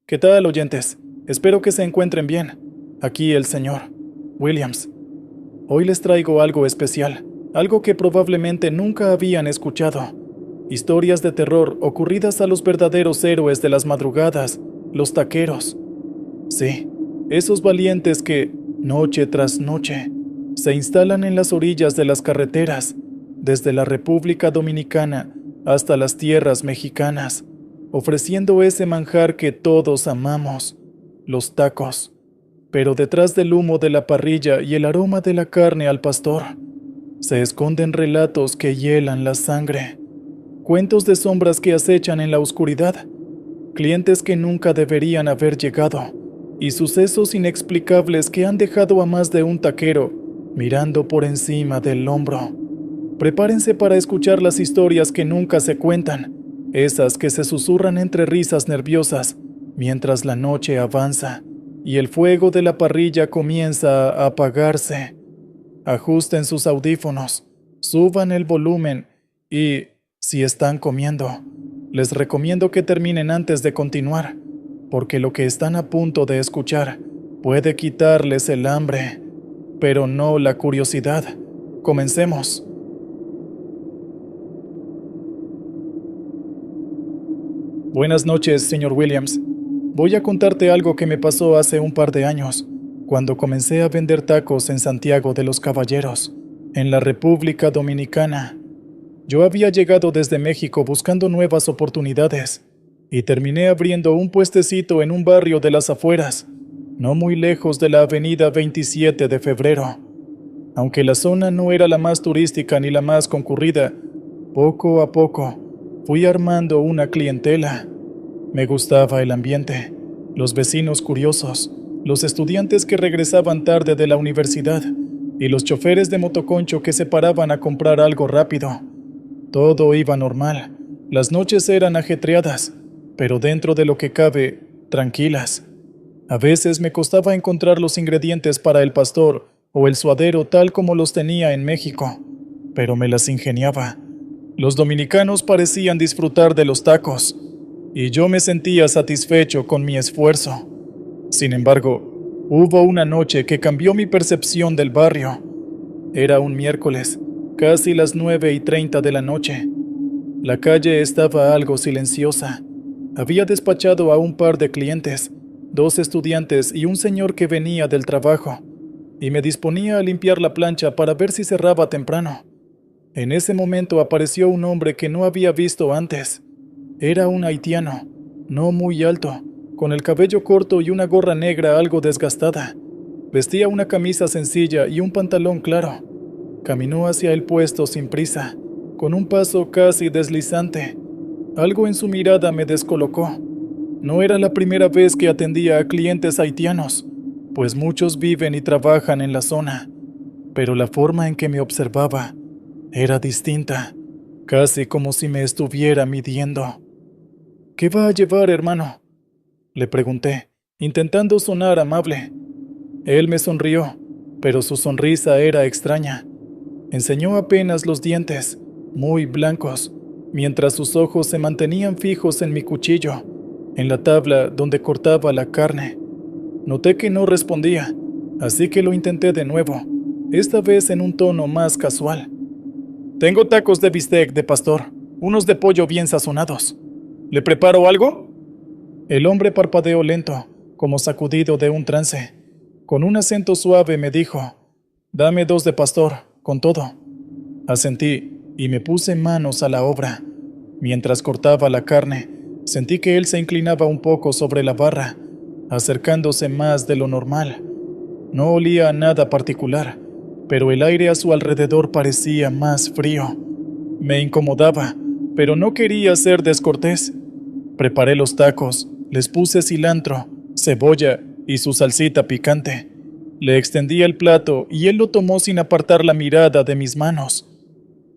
¿Qué tal, oyentes? Espero que se encuentren bien. Aquí el señor Williams. Hoy les traigo algo especial, algo que probablemente nunca habían escuchado. Historias de terror ocurridas a los verdaderos héroes de las madrugadas, los taqueros. Sí, esos valientes que, noche tras noche, se instalan en las orillas de las carreteras, desde la República Dominicana hasta las tierras mexicanas, ofreciendo ese manjar que todos amamos, los tacos. Pero detrás del humo de la parrilla y el aroma de la carne al pastor, se esconden relatos que hielan la sangre, cuentos de sombras que acechan en la oscuridad, clientes que nunca deberían haber llegado, y sucesos inexplicables que han dejado a más de un taquero mirando por encima del hombro. Prepárense para escuchar las historias que nunca se cuentan, esas que se susurran entre risas nerviosas mientras la noche avanza y el fuego de la parrilla comienza a apagarse. Ajusten sus audífonos, suban el volumen y, si están comiendo, les recomiendo que terminen antes de continuar, porque lo que están a punto de escuchar puede quitarles el hambre, pero no la curiosidad. Comencemos. Buenas noches, señor Williams. Voy a contarte algo que me pasó hace un par de años, cuando comencé a vender tacos en Santiago de los Caballeros, en la República Dominicana. Yo había llegado desde México buscando nuevas oportunidades, y terminé abriendo un puestecito en un barrio de las afueras, no muy lejos de la avenida 27 de Febrero. Aunque la zona no era la más turística ni la más concurrida, poco a poco fui armando una clientela. Me gustaba el ambiente, los vecinos curiosos, los estudiantes que regresaban tarde de la universidad y los choferes de motoconcho que se paraban a comprar algo rápido. Todo iba normal, las noches eran ajetreadas, pero dentro de lo que cabe, tranquilas. A veces me costaba encontrar los ingredientes para el pastor o el suadero tal como los tenía en México, pero me las ingeniaba. Los dominicanos parecían disfrutar de los tacos, y yo me sentía satisfecho con mi esfuerzo. Sin embargo, hubo una noche que cambió mi percepción del barrio. Era un miércoles, casi las 9:30 de la noche. La calle estaba algo silenciosa. Había despachado a un par de clientes, 2 estudiantes y un señor que venía del trabajo, y me disponía a limpiar la plancha para ver si cerraba temprano. En ese momento apareció un hombre que no había visto antes. Era un haitiano, no muy alto, con el cabello corto y una gorra negra algo desgastada. Vestía una camisa sencilla y un pantalón claro. Caminó hacia el puesto sin prisa, con un paso casi deslizante. Algo en su mirada me descolocó. No era la primera vez que atendía a clientes haitianos, pues muchos viven y trabajan en la zona, pero la forma en que me observaba era distinta, casi como si me estuviera midiendo. ¿Qué va a llevar, hermano?, le pregunté, intentando sonar amable. Él me sonrió, pero su sonrisa era extraña. Enseñó apenas los dientes, muy blancos, mientras sus ojos se mantenían fijos en mi cuchillo, en la tabla donde cortaba la carne. Noté que no respondía, así que lo intenté de nuevo, esta vez en un tono más casual. Tengo tacos de bistec de pastor, unos de pollo bien sazonados. ¿Le preparo algo? El hombre parpadeó lento, como sacudido de un trance. Con un acento suave me dijo: «Dame 2 de pastor, con todo». Asentí y me puse manos a la obra. Mientras cortaba la carne, sentí que él se inclinaba un poco sobre la barra, acercándose más de lo normal. No olía a nada particular, pero el aire a su alrededor parecía más frío. Me incomodaba, pero no quería ser descortés. Preparé los tacos, les puse cilantro, cebolla y su salsita picante. Le extendí el plato y él lo tomó sin apartar la mirada de mis manos.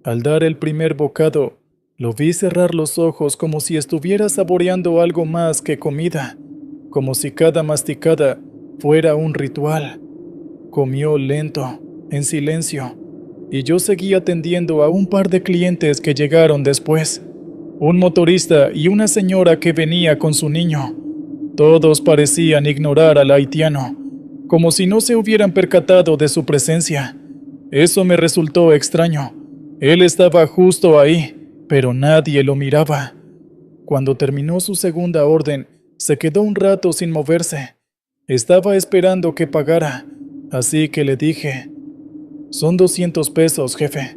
Al dar el primer bocado, lo vi cerrar los ojos como si estuviera saboreando algo más que comida, como si cada masticada fuera un ritual. Comió lento, en silencio, y yo seguí atendiendo a un par de clientes que llegaron después. Un motorista y una señora que venía con su niño. Todos parecían ignorar al haitiano, como si no se hubieran percatado de su presencia. Eso me resultó extraño. Él estaba justo ahí, pero nadie lo miraba. Cuando terminó su segunda orden, se quedó un rato sin moverse. Estaba esperando que pagara, así que le dije: «Son 200 pesos, jefe».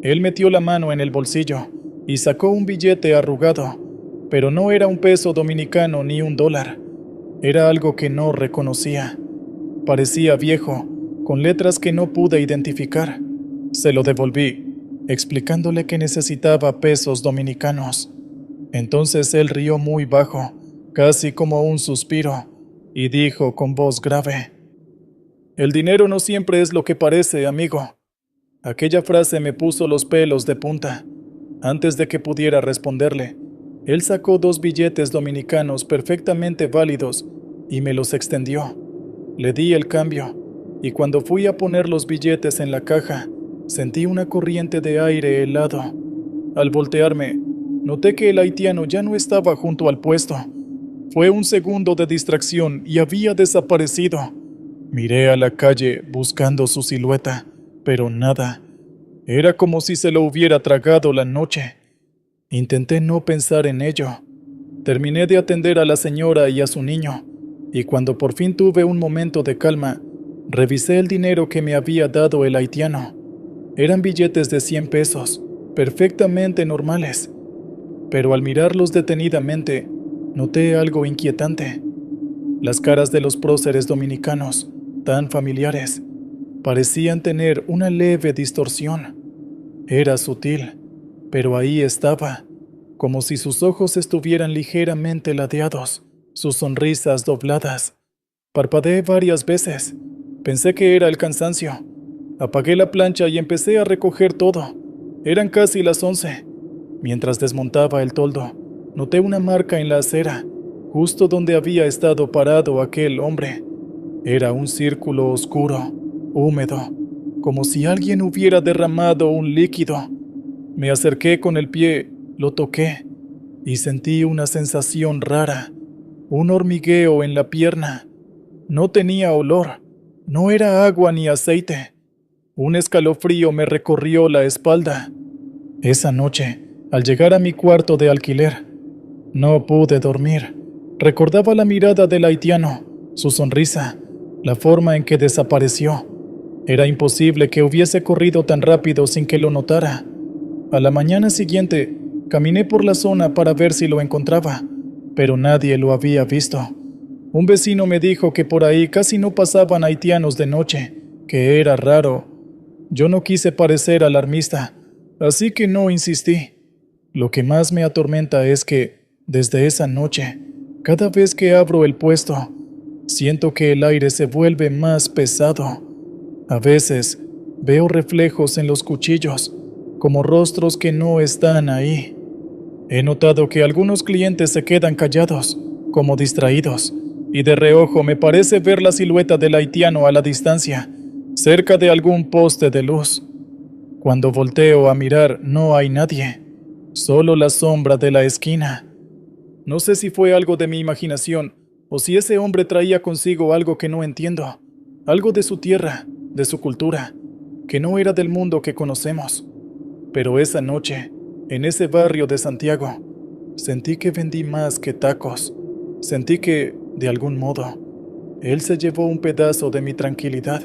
Él metió la mano en el bolsillo y sacó un billete arrugado, pero no era un peso dominicano ni un dólar. Era algo que no reconocía. Parecía viejo, con letras que no pude identificar. Se lo devolví, explicándole que necesitaba pesos dominicanos. Entonces él rió muy bajo, casi como un suspiro, y dijo con voz grave: «El dinero no siempre es lo que parece, amigo». Aquella frase me puso los pelos de punta. Antes de que pudiera responderle, él sacó 2 billetes dominicanos perfectamente válidos y me los extendió. Le di el cambio, y cuando fui a poner los billetes en la caja, sentí una corriente de aire helado. Al voltearme, noté que el haitiano ya no estaba junto al puesto. Fue un segundo de distracción y había desaparecido. Miré a la calle buscando su silueta, pero nada. Era como si se lo hubiera tragado la noche. Intenté no pensar en ello. Terminé de atender a la señora y a su niño, y cuando por fin tuve un momento de calma, revisé el dinero que me había dado el haitiano. Eran billetes de 100 pesos, perfectamente normales. Pero al mirarlos detenidamente, noté algo inquietante. Las caras de los próceres dominicanos, tan familiares, parecían tener una leve distorsión. Era sutil, pero ahí estaba, como si sus ojos estuvieran ligeramente ladeados, sus sonrisas dobladas. Parpadeé varias veces. Pensé que era el cansancio. Apagué la plancha y empecé a recoger todo. Eran casi las 11. Mientras desmontaba el toldo, noté una marca en la acera, justo donde había estado parado aquel hombre. Era un círculo oscuro, húmedo, como si alguien hubiera derramado un líquido. Me acerqué con el pie, lo toqué, y sentí una sensación rara, un hormigueo en la pierna. No tenía olor, no era agua ni aceite. Un escalofrío me recorrió la espalda. Esa noche, al llegar a mi cuarto de alquiler, no pude dormir. Recordaba la mirada del haitiano, su sonrisa, la forma en que desapareció. Era imposible que hubiese corrido tan rápido sin que lo notara. A la mañana siguiente, caminé por la zona para ver si lo encontraba, pero nadie lo había visto. Un vecino me dijo que por ahí casi no pasaban haitianos de noche, que era raro. Yo no quise parecer alarmista, así que no insistí. Lo que más me atormenta es que, desde esa noche, cada vez que abro el puesto, siento que el aire se vuelve más pesado. A veces, veo reflejos en los cuchillos, como rostros que no están ahí. He notado que algunos clientes se quedan callados, como distraídos, y de reojo me parece ver la silueta del haitiano a la distancia, cerca de algún poste de luz. Cuando volteo a mirar, no hay nadie, solo la sombra de la esquina. No sé si fue algo de mi imaginación, o si ese hombre traía consigo algo que no entiendo, algo de su tierra, de su cultura, que no era del mundo que conocemos. Pero esa noche, en ese barrio de Santiago, sentí que vendí más que tacos. Sentí que, de algún modo, él se llevó un pedazo de mi tranquilidad.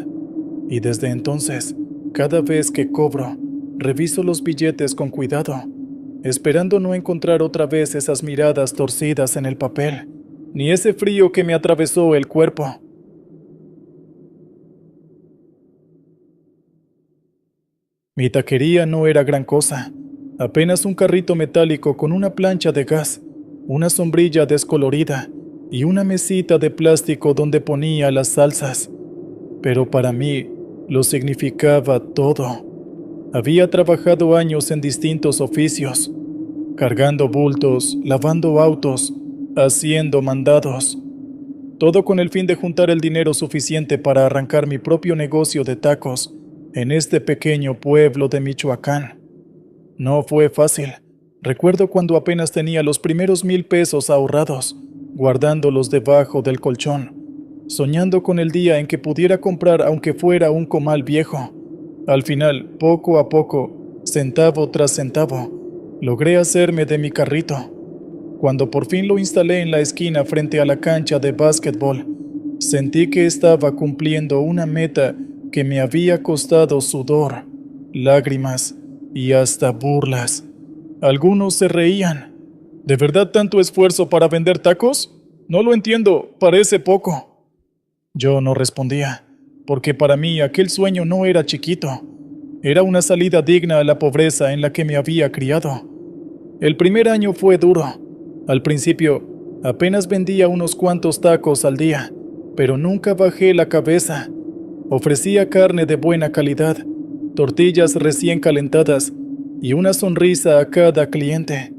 Y desde entonces, cada vez que cobro, reviso los billetes con cuidado, esperando no encontrar otra vez esas miradas torcidas en el papel, ni ese frío que me atravesó el cuerpo. Mi taquería no era gran cosa, apenas un carrito metálico con una plancha de gas, una sombrilla descolorida y una mesita de plástico donde ponía las salsas. Pero para mí lo significaba todo. Había trabajado años en distintos oficios, cargando bultos, lavando autos, haciendo mandados. Todo con el fin de juntar el dinero suficiente para arrancar mi propio negocio de tacos en este pequeño pueblo de Michoacán. No fue fácil. Recuerdo cuando apenas tenía los primeros 1,000 pesos ahorrados. guardándolos debajo del colchón, soñando con el día en que pudiera comprar aunque fuera un comal viejo. Al final, poco a poco, centavo tras centavo, logré hacerme de mi carrito. Cuando por fin lo instalé en la esquina frente a la cancha de básquetbol, sentí que estaba cumpliendo una meta que me había costado sudor, lágrimas y hasta burlas. Algunos se reían. ¿De verdad tanto esfuerzo para vender tacos? No lo entiendo, parece poco. Yo no respondía, porque para mí aquel sueño no era chiquito. Era una salida digna a la pobreza en la que me había criado. El primer año fue duro. Al principio, apenas vendía unos cuantos tacos al día, pero nunca bajé la cabeza. Ofrecía carne de buena calidad, tortillas recién calentadas y una sonrisa a cada cliente.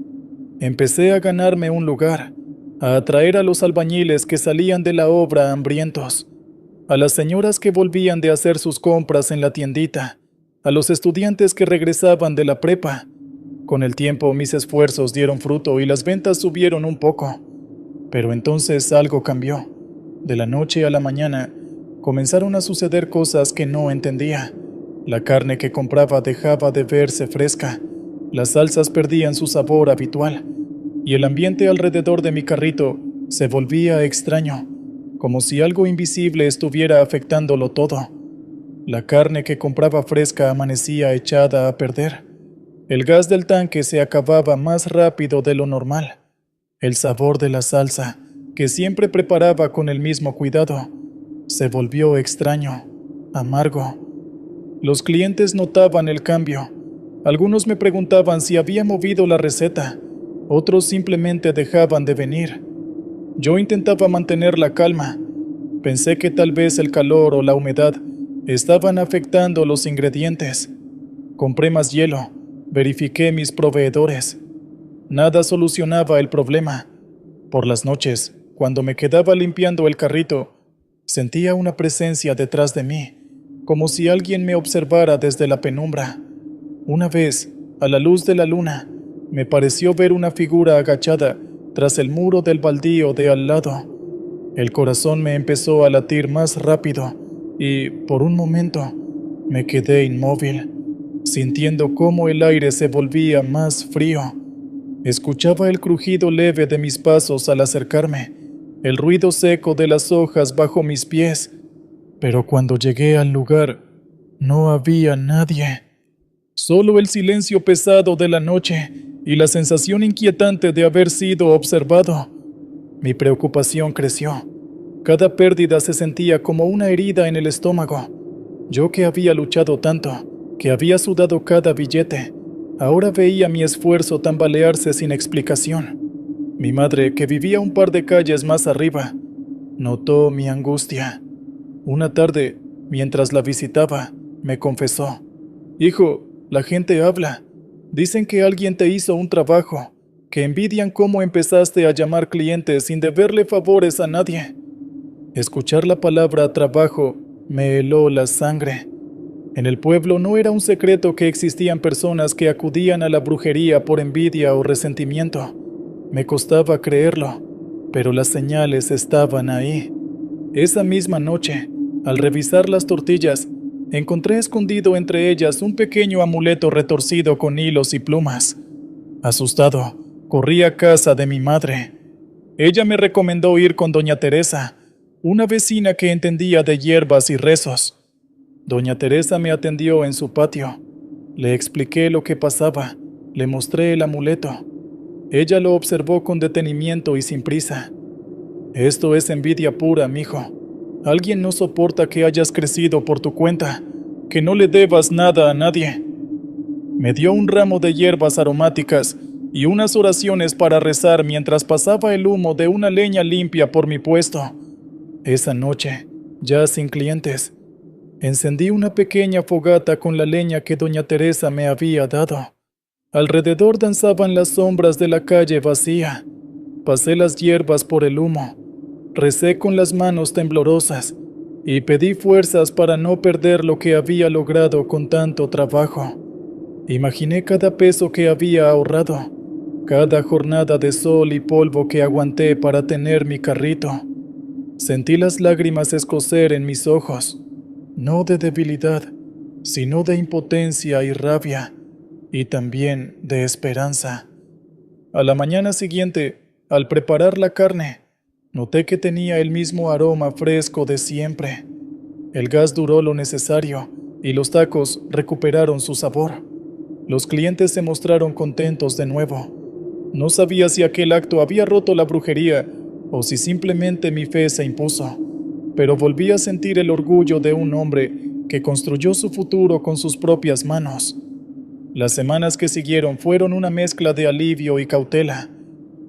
Empecé a ganarme un lugar, a atraer a los albañiles que salían de la obra hambrientos, a las señoras que volvían de hacer sus compras en la tiendita, a los estudiantes que regresaban de la prepa. Con el tiempo mis esfuerzos dieron fruto y las ventas subieron un poco. Pero entonces algo cambió. De la noche a la mañana, comenzaron a suceder cosas que no entendía. La carne que compraba dejaba de verse fresca, las salsas perdían su sabor habitual, y el ambiente alrededor de mi carrito se volvía extraño, como si algo invisible estuviera afectándolo todo. La carne que compraba fresca amanecía echada a perder. El gas del tanque se acababa más rápido de lo normal. El sabor de la salsa, que siempre preparaba con el mismo cuidado, se volvió extraño, amargo. Los clientes notaban el cambio. Algunos me preguntaban si había movido la receta, otros simplemente dejaban de venir. Yo intentaba mantener la calma. Pensé que tal vez el calor o la humedad estaban afectando los ingredientes. Compré más hielo, verifiqué mis proveedores. Nada solucionaba el problema. Por las noches, cuando me quedaba limpiando el carrito, sentía una presencia detrás de mí, como si alguien me observara desde la penumbra. Una vez, a la luz de la luna, me pareció ver una figura agachada tras el muro del baldío de al lado. El corazón me empezó a latir más rápido y, por un momento, me quedé inmóvil, sintiendo cómo el aire se volvía más frío. Escuchaba el crujido leve de mis pasos al acercarme, el ruido seco de las hojas bajo mis pies, pero cuando llegué al lugar, no había nadie. Solo el silencio pesado de la noche y la sensación inquietante de haber sido observado. Mi preocupación creció. Cada pérdida se sentía como una herida en el estómago. Yo que había luchado tanto, que había sudado cada billete, ahora veía mi esfuerzo tambalearse sin explicación. Mi madre, que vivía un par de calles más arriba, notó mi angustia. Una tarde, mientras la visitaba, me confesó: «Hijo, la gente habla. Dicen que alguien te hizo un trabajo, que envidian cómo empezaste a llamar clientes sin deberle favores a nadie». Escuchar la palabra trabajo me heló la sangre. En el pueblo no era un secreto que existían personas que acudían a la brujería por envidia o resentimiento. Me costaba creerlo, pero las señales estaban ahí. Esa misma noche, al revisar las tortillas, encontré escondido entre ellas un pequeño amuleto retorcido con hilos y plumas. Asustado, corrí a casa de mi madre. Ella me recomendó ir con doña Teresa, una vecina que entendía de hierbas y rezos. Doña Teresa me atendió en su patio. Le expliqué lo que pasaba, le mostré el amuleto. Ella lo observó con detenimiento y sin prisa. «Esto es envidia pura, mijo. Alguien no soporta que hayas crecido por tu cuenta, que no le debas nada a nadie». Me dio un ramo de hierbas aromáticas y unas oraciones para rezar mientras pasaba el humo de una leña limpia por mi puesto. Esa noche, ya sin clientes, encendí una pequeña fogata con la leña que doña Teresa me había dado. Alrededor danzaban las sombras de la calle vacía. Pasé las hierbas por el humo, recé con las manos temblorosas y pedí fuerzas para no perder lo que había logrado con tanto trabajo. Imaginé cada peso que había ahorrado, cada jornada de sol y polvo que aguanté para tener mi carrito. Sentí las lágrimas escocer en mis ojos, no de debilidad, sino de impotencia y rabia, y también de esperanza. A la mañana siguiente, al preparar la carne, noté que tenía el mismo aroma fresco de siempre. El gas duró lo necesario y los tacos recuperaron su sabor. Los clientes se mostraron contentos de nuevo. No sabía si aquel acto había roto la brujería o si simplemente mi fe se impuso, pero volví a sentir el orgullo de un hombre que construyó su futuro con sus propias manos. Las semanas que siguieron fueron una mezcla de alivio y cautela.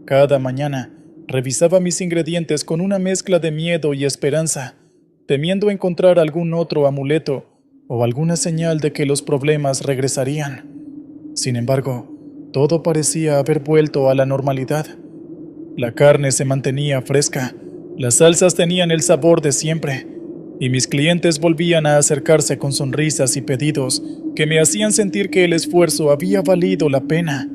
Cada mañana revisaba mis ingredientes con una mezcla de miedo y esperanza, temiendo encontrar algún otro amuleto o alguna señal de que los problemas regresarían. Sin embargo, todo parecía haber vuelto a la normalidad. La carne se mantenía fresca, las salsas tenían el sabor de siempre, y mis clientes volvían a acercarse con sonrisas y pedidos que me hacían sentir que el esfuerzo había valido la pena.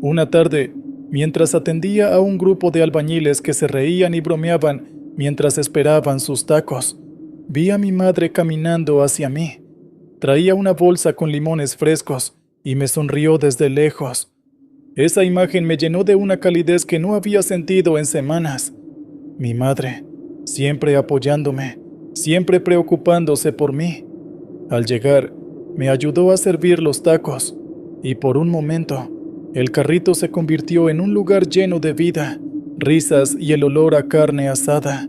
Una tarde, mientras atendía a un grupo de albañiles que se reían y bromeaban mientras esperaban sus tacos, vi a mi madre caminando hacia mí. Traía una bolsa con limones frescos y me sonrió desde lejos. Esa imagen me llenó de una calidez que no había sentido en semanas. Mi madre, siempre apoyándome, siempre preocupándose por mí. Al llegar, me ayudó a servir los tacos, y por un momento, el carrito se convirtió en un lugar lleno de vida, risas y el olor a carne asada.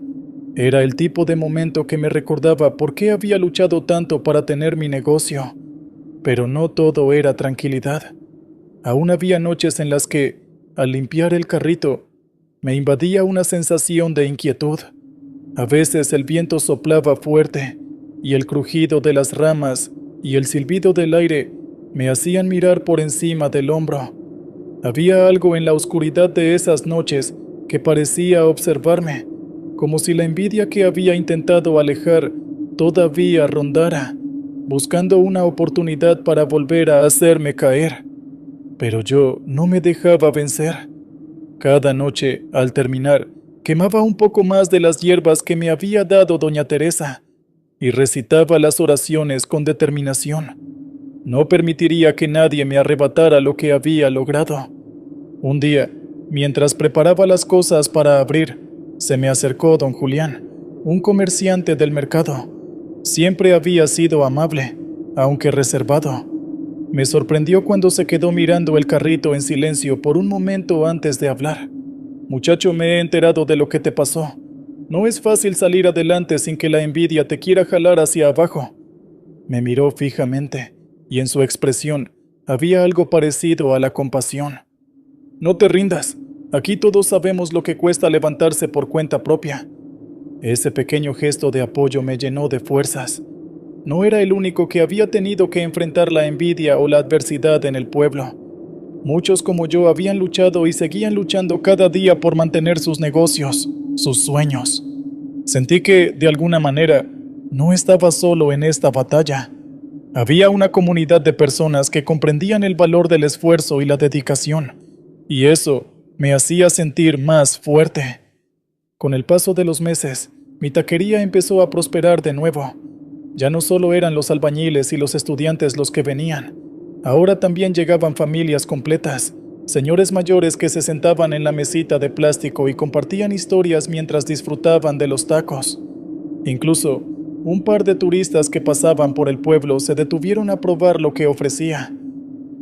Era el tipo de momento que me recordaba por qué había luchado tanto para tener mi negocio. Pero no todo era tranquilidad. Aún había noches en las que, al limpiar el carrito, me invadía una sensación de inquietud. A veces el viento soplaba fuerte, y el crujido de las ramas y el silbido del aire me hacían mirar por encima del hombro. Había algo en la oscuridad de esas noches que parecía observarme, como si la envidia que había intentado alejar todavía rondara, buscando una oportunidad para volver a hacerme caer. Pero yo no me dejaba vencer. Cada noche, al terminar, quemaba un poco más de las hierbas que me había dado doña Teresa y recitaba las oraciones con determinación. No permitiría que nadie me arrebatara lo que había logrado. Un día, mientras preparaba las cosas para abrir, se me acercó don Julián, un comerciante del mercado. Siempre había sido amable, aunque reservado. Me sorprendió cuando se quedó mirando el carrito en silencio por un momento antes de hablar. Muchacho, me he enterado de lo que te pasó. No es fácil salir adelante sin que la envidia te quiera jalar hacia abajo. Me miró fijamente, y en su expresión había algo parecido a la compasión. No te rindas, aquí todos sabemos lo que cuesta levantarse por cuenta propia. Ese pequeño gesto de apoyo me llenó de fuerzas. No era el único que había tenido que enfrentar la envidia o la adversidad en el pueblo. Muchos como yo habían luchado y seguían luchando cada día por mantener sus negocios, sus sueños. Sentí que, de alguna manera, no estaba solo en esta batalla. Había una comunidad de personas que comprendían el valor del esfuerzo y la dedicación, y eso me hacía sentir más fuerte. Con el paso de los meses, mi taquería empezó a prosperar de nuevo. Ya no solo eran los albañiles y los estudiantes los que venían. Ahora también llegaban familias completas, señores mayores que se sentaban en la mesita de plástico y compartían historias mientras disfrutaban de los tacos. Incluso, un par de turistas que pasaban por el pueblo se detuvieron a probar lo que ofrecía.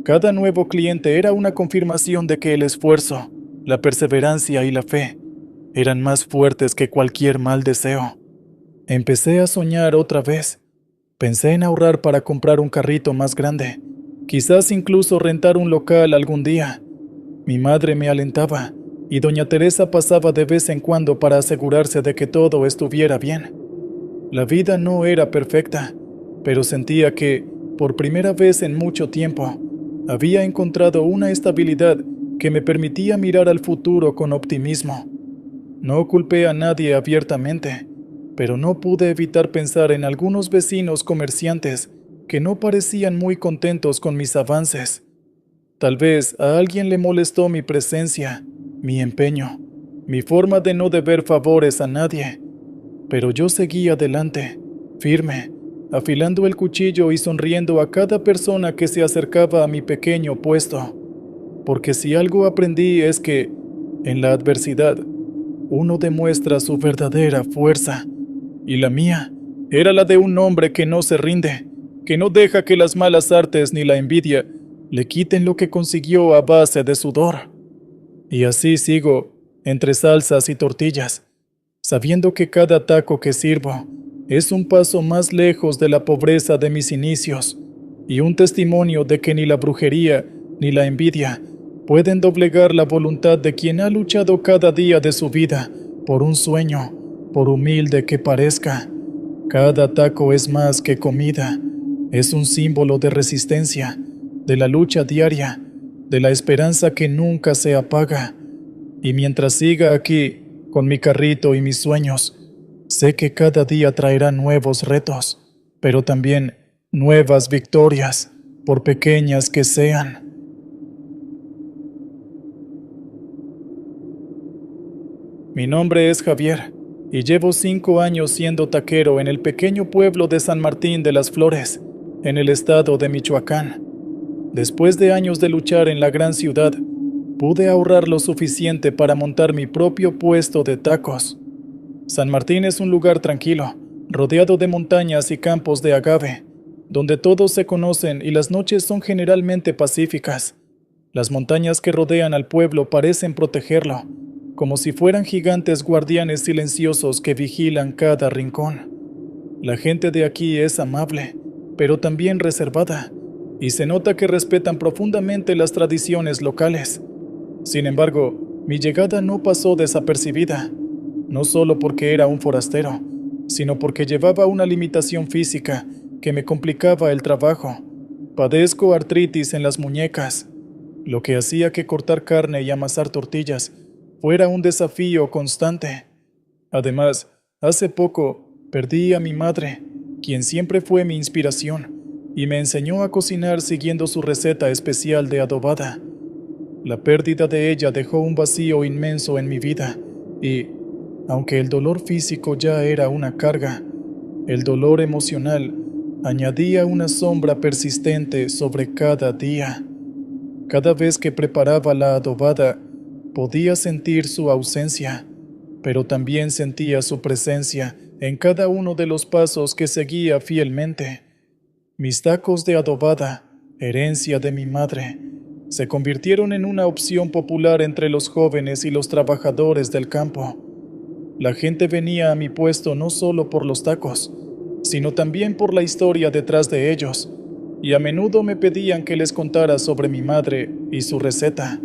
Cada nuevo cliente era una confirmación de que el esfuerzo, la perseverancia y la fe eran más fuertes que cualquier mal deseo. Empecé a soñar otra vez. Pensé en ahorrar para comprar un carrito más grande, quizás incluso rentar un local algún día. Mi madre me alentaba, y doña Teresa pasaba de vez en cuando para asegurarse de que todo estuviera bien. La vida no era perfecta, pero sentía que, por primera vez en mucho tiempo, había encontrado una estabilidad que me permitía mirar al futuro con optimismo. No culpé a nadie abiertamente, pero no pude evitar pensar en algunos vecinos comerciantes que no parecían muy contentos con mis avances. Tal vez a alguien le molestó mi presencia, mi empeño, mi forma de no deber favores a nadie, pero yo seguí adelante, firme, afilando el cuchillo y sonriendo a cada persona que se acercaba a mi pequeño puesto, porque si algo aprendí es que, en la adversidad, uno demuestra su verdadera fuerza, y la mía era la de un hombre que no se rinde, que no deja que las malas artes ni la envidia le quiten lo que consiguió a base de sudor. Y así sigo, entre salsas y tortillas, sabiendo que cada taco que sirvo es un paso más lejos de la pobreza de mis inicios y un testimonio de que ni la brujería ni la envidia pueden doblegar la voluntad de quien ha luchado cada día de su vida por un sueño, por humilde que parezca. Cada taco es más que comida, es un símbolo de resistencia, de la lucha diaria, de la esperanza que nunca se apaga. Y mientras siga aquí, con mi carrito y mis sueños, sé que cada día traerá nuevos retos, pero también nuevas victorias, por pequeñas que sean. Mi nombre es Javier, y llevo 5 años siendo taquero en el pequeño pueblo de San Martín de las Flores, en el estado de Michoacán. Después de años de luchar en la gran ciudad, pude ahorrar lo suficiente para montar mi propio puesto de tacos. San Martín es un lugar tranquilo, rodeado de montañas y campos de agave, donde todos se conocen y las noches son generalmente pacíficas. Las montañas que rodean al pueblo parecen protegerlo, como si fueran gigantes guardianes silenciosos que vigilan cada rincón. La gente de aquí es amable, pero también reservada, y se nota que respetan profundamente las tradiciones locales. Sin embargo, mi llegada no pasó desapercibida, no solo porque era un forastero, sino porque llevaba una limitación física que me complicaba el trabajo. Padezco artritis en las muñecas, lo que hacía que cortar carne y amasar tortillas fuera un desafío constante. Además, hace poco perdí a mi madre, quien siempre fue mi inspiración, y me enseñó a cocinar siguiendo su receta especial de adobada. La pérdida de ella dejó un vacío inmenso en mi vida, y, aunque el dolor físico ya era una carga, el dolor emocional añadía una sombra persistente sobre cada día. Cada vez que preparaba la adobada, podía sentir su ausencia, pero también sentía su presencia en cada uno de los pasos que seguía fielmente. Mis tacos de adobada, herencia de mi madre, se convirtieron en una opción popular entre los jóvenes y los trabajadores del campo. La gente venía a mi puesto no solo por los tacos, sino también por la historia detrás de ellos, y a menudo me pedían que les contara sobre mi madre y su receta.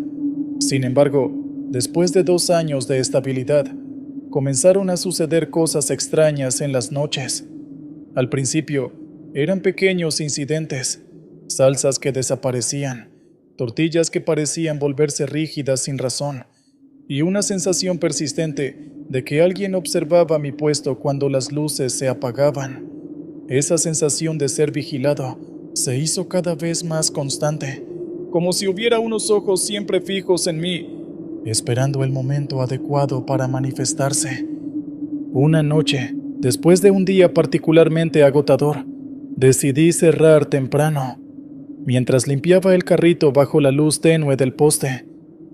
Sin embargo, después de 2 años de estabilidad, comenzaron a suceder cosas extrañas en las noches. Al principio, eran pequeños incidentes, salsas que desaparecían, tortillas que parecían volverse rígidas sin razón, y una sensación persistente de que alguien observaba mi puesto cuando las luces se apagaban. Esa sensación de ser vigilado se hizo cada vez más constante, como si hubiera unos ojos siempre fijos en mí, esperando el momento adecuado para manifestarse. Una noche, después de un día particularmente agotador, decidí cerrar temprano. Mientras limpiaba el carrito bajo la luz tenue del poste,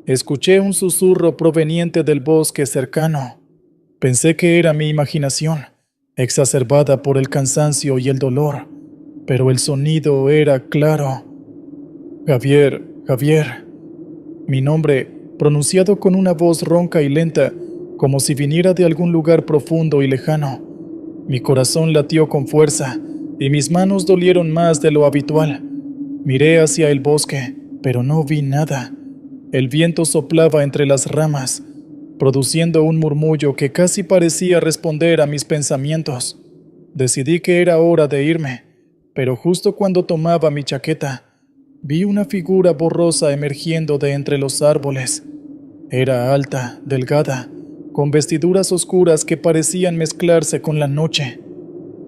escuché un susurro proveniente del bosque cercano. Pensé que era mi imaginación, exacerbada por el cansancio y el dolor, pero el sonido era claro. Javier, Javier. Mi nombre, pronunciado con una voz ronca y lenta, como si viniera de algún lugar profundo y lejano. Mi corazón latió con fuerza, y mis manos dolieron más de lo habitual. Miré hacia el bosque, pero no vi nada. El viento soplaba entre las ramas, produciendo un murmullo que casi parecía responder a mis pensamientos. Decidí que era hora de irme, pero justo cuando tomaba mi chaqueta, vi una figura borrosa emergiendo de entre los árboles. Era alta, delgada, con vestiduras oscuras que parecían mezclarse con la noche.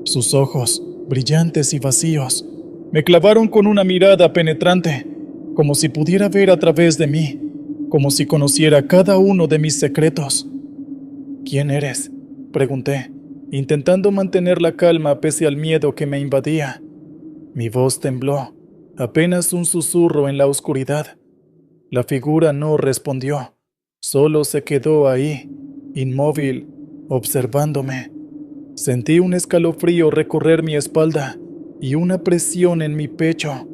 Sus ojos, brillantes y vacíos, me clavaron con una mirada penetrante, como si pudiera ver a través de mí, como si conociera cada uno de mis secretos. ¿Quién eres?, pregunté, intentando mantener la calma pese al miedo que me invadía. Mi voz tembló, apenas un susurro en la oscuridad. La figura no respondió, solo se quedó ahí, inmóvil, observándome. Sentí un escalofrío recorrer mi espalda y una presión en mi pecho,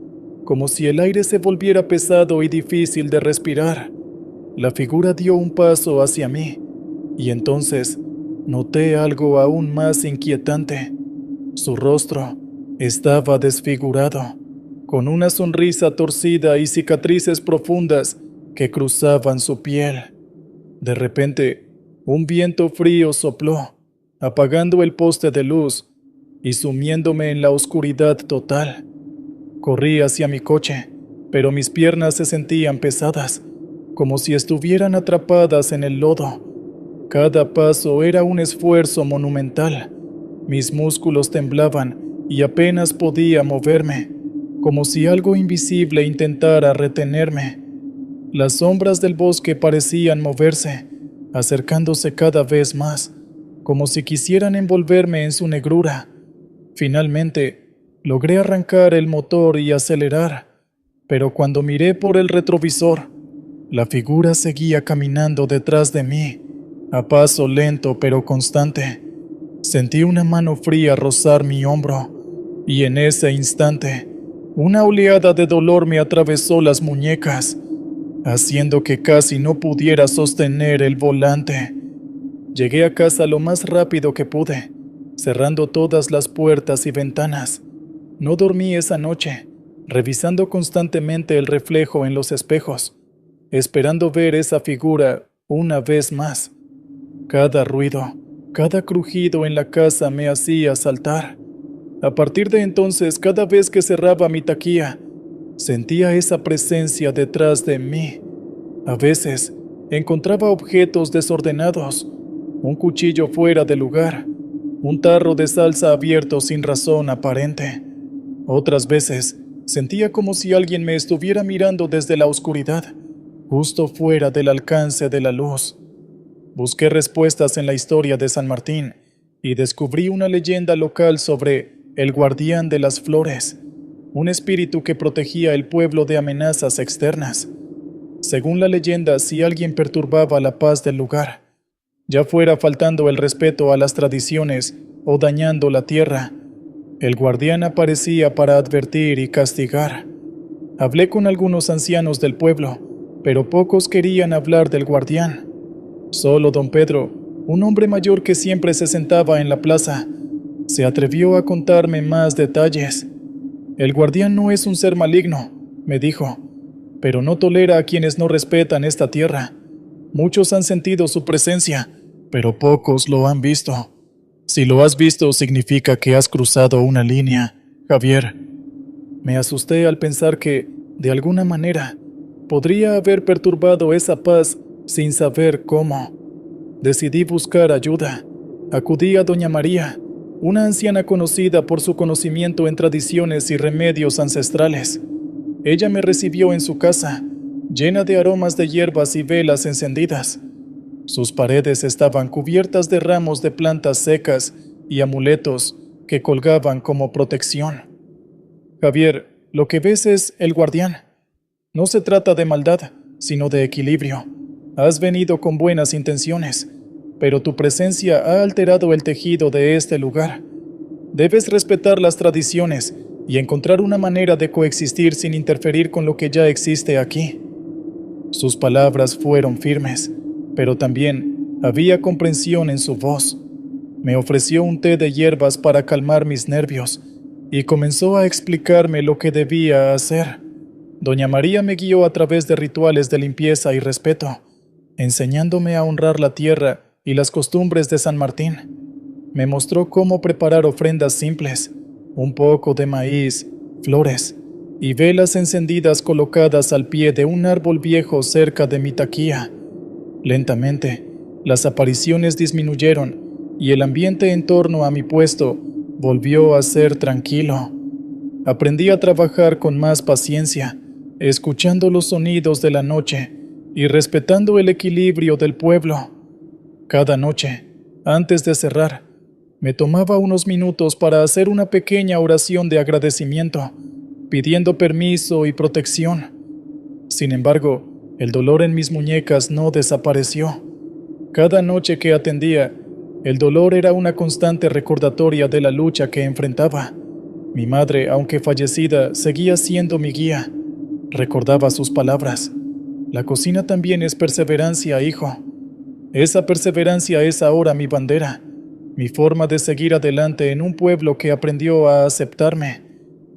como si el aire se volviera pesado y difícil de respirar. La figura dio un paso hacia mí, y entonces noté algo aún más inquietante. Su rostro estaba desfigurado, con una sonrisa torcida y cicatrices profundas que cruzaban su piel. De repente, un viento frío sopló, apagando el poste de luz y sumiéndome en la oscuridad total. Corrí hacia mi coche, pero mis piernas se sentían pesadas, como si estuvieran atrapadas en el lodo. Cada paso era un esfuerzo monumental. Mis músculos temblaban y apenas podía moverme, como si algo invisible intentara retenerme. Las sombras del bosque parecían moverse, acercándose cada vez más, como si quisieran envolverme en su negrura. Finalmente, logré arrancar el motor y acelerar, pero cuando miré por el retrovisor, la figura seguía caminando detrás de mí, a paso lento pero constante. Sentí una mano fría rozar mi hombro, y en ese instante, una oleada de dolor me atravesó las muñecas, haciendo que casi no pudiera sostener el volante. Llegué a casa lo más rápido que pude, cerrando todas las puertas y ventanas. No dormí esa noche, revisando constantemente el reflejo en los espejos, esperando ver esa figura una vez más. Cada ruido, cada crujido en la casa me hacía saltar. A partir de entonces, cada vez que cerraba mi taquilla, sentía esa presencia detrás de mí. A veces, encontraba objetos desordenados, un cuchillo fuera de lugar, un tarro de salsa abierto sin razón aparente. Otras veces, sentía como si alguien me estuviera mirando desde la oscuridad, justo fuera del alcance de la luz. Busqué respuestas en la historia de San Martín y descubrí una leyenda local sobre el guardián de las flores, un espíritu que protegía el pueblo de amenazas externas. Según la leyenda, si alguien perturbaba la paz del lugar, ya fuera faltando el respeto a las tradiciones o dañando la tierra, el guardián aparecía para advertir y castigar. Hablé con algunos ancianos del pueblo, pero pocos querían hablar del guardián. Solo don Pedro, un hombre mayor que siempre se sentaba en la plaza, se atrevió a contarme más detalles. El guardián no es un ser maligno, me dijo, pero no tolera a quienes no respetan esta tierra. Muchos han sentido su presencia, pero pocos lo han visto. Si lo has visto, significa que has cruzado una línea, Javier. Me asusté al pensar que, de alguna manera, podría haber perturbado esa paz sin saber cómo. Decidí buscar ayuda. Acudí a doña María, una anciana conocida por su conocimiento en tradiciones y remedios ancestrales. Ella me recibió en su casa, llena de aromas de hierbas y velas encendidas. Sus paredes estaban cubiertas de ramos de plantas secas y amuletos que colgaban como protección. Javier, lo que ves es el guardián. No se trata de maldad, sino de equilibrio. Has venido con buenas intenciones, pero tu presencia ha alterado el tejido de este lugar. Debes respetar las tradiciones y encontrar una manera de coexistir sin interferir con lo que ya existe aquí. Sus palabras fueron firmes, pero también había comprensión en su voz. Me ofreció un té de hierbas para calmar mis nervios y comenzó a explicarme lo que debía hacer. Doña María me guió a través de rituales de limpieza y respeto, enseñándome a honrar la tierra y las costumbres de San Martín. Me mostró cómo preparar ofrendas simples, un poco de maíz, flores y velas encendidas colocadas al pie de un árbol viejo cerca de mi taquilla. Lentamente, las apariciones disminuyeron y el ambiente en torno a mi puesto volvió a ser tranquilo. Aprendí a trabajar con más paciencia, escuchando los sonidos de la noche y respetando el equilibrio del pueblo. Cada noche, antes de cerrar, me tomaba unos minutos para hacer una pequeña oración de agradecimiento, pidiendo permiso y protección. Sin embargo, el dolor en mis muñecas no desapareció. Cada noche que atendía, el dolor era una constante recordatoria de la lucha que enfrentaba. Mi madre, aunque fallecida, seguía siendo mi guía. Recordaba sus palabras. La cocina también es perseverancia, hijo. Esa perseverancia es ahora mi bandera, mi forma de seguir adelante en un pueblo que aprendió a aceptarme.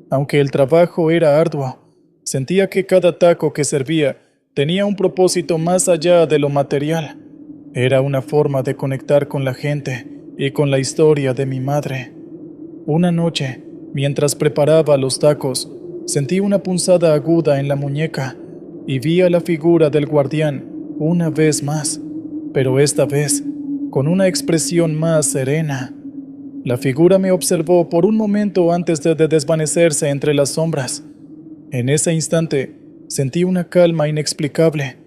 Aunque el trabajo era arduo, sentía que cada taco que servía tenía un propósito más allá de lo material. Era una forma de conectar con la gente y con la historia de mi madre. Una noche, mientras preparaba los tacos, sentí una punzada aguda en la muñeca y vi a la figura del guardián una vez más, pero esta vez con una expresión más serena. La figura me observó por un momento antes de desvanecerse entre las sombras. En ese instante, sentí una calma inexplicable,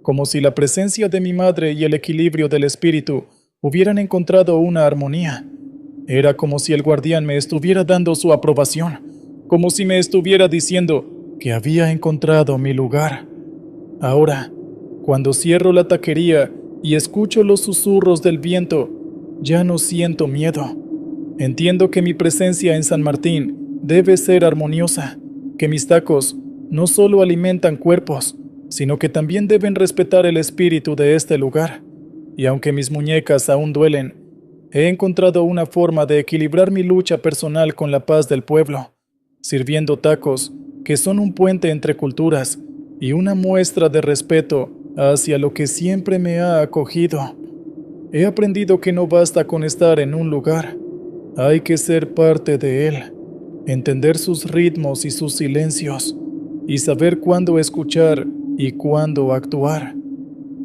como si la presencia de mi madre y el equilibrio del espíritu hubieran encontrado una armonía. Era como si el guardián me estuviera dando su aprobación, como si me estuviera diciendo que había encontrado mi lugar. Ahora, cuando cierro la taquería y escucho los susurros del viento, ya no siento miedo. Entiendo que mi presencia en San Martín debe ser armoniosa, que mis tacos no solo alimentan cuerpos, sino que también deben respetar el espíritu de este lugar. Y aunque mis muñecas aún duelen, he encontrado una forma de equilibrar mi lucha personal con la paz del pueblo, sirviendo tacos que son un puente entre culturas y una muestra de respeto hacia lo que siempre me ha acogido. He aprendido que no basta con estar en un lugar, hay que ser parte de él, entender sus ritmos y sus silencios, y saber cuándo escuchar y cuándo actuar.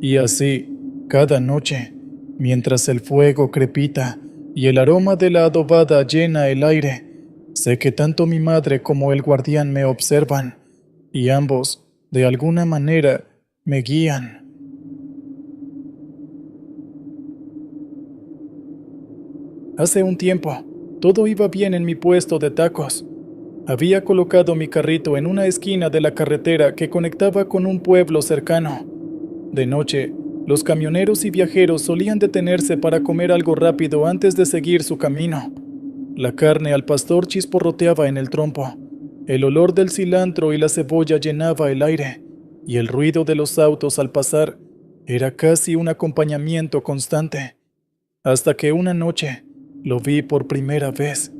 Y así, cada noche, mientras el fuego crepita y el aroma de la adobada llena el aire, sé que tanto mi madre como el guardián me observan, y ambos, de alguna manera, me guían. Hace un tiempo, todo iba bien en mi puesto de tacos. Había colocado mi carrito en una esquina de la carretera que conectaba con un pueblo cercano. De noche, los camioneros y viajeros solían detenerse para comer algo rápido antes de seguir su camino. La carne al pastor chisporroteaba en el trompo. El olor del cilantro y la cebolla llenaba el aire, y el ruido de los autos al pasar era casi un acompañamiento constante. Hasta que una noche lo vi por primera vez.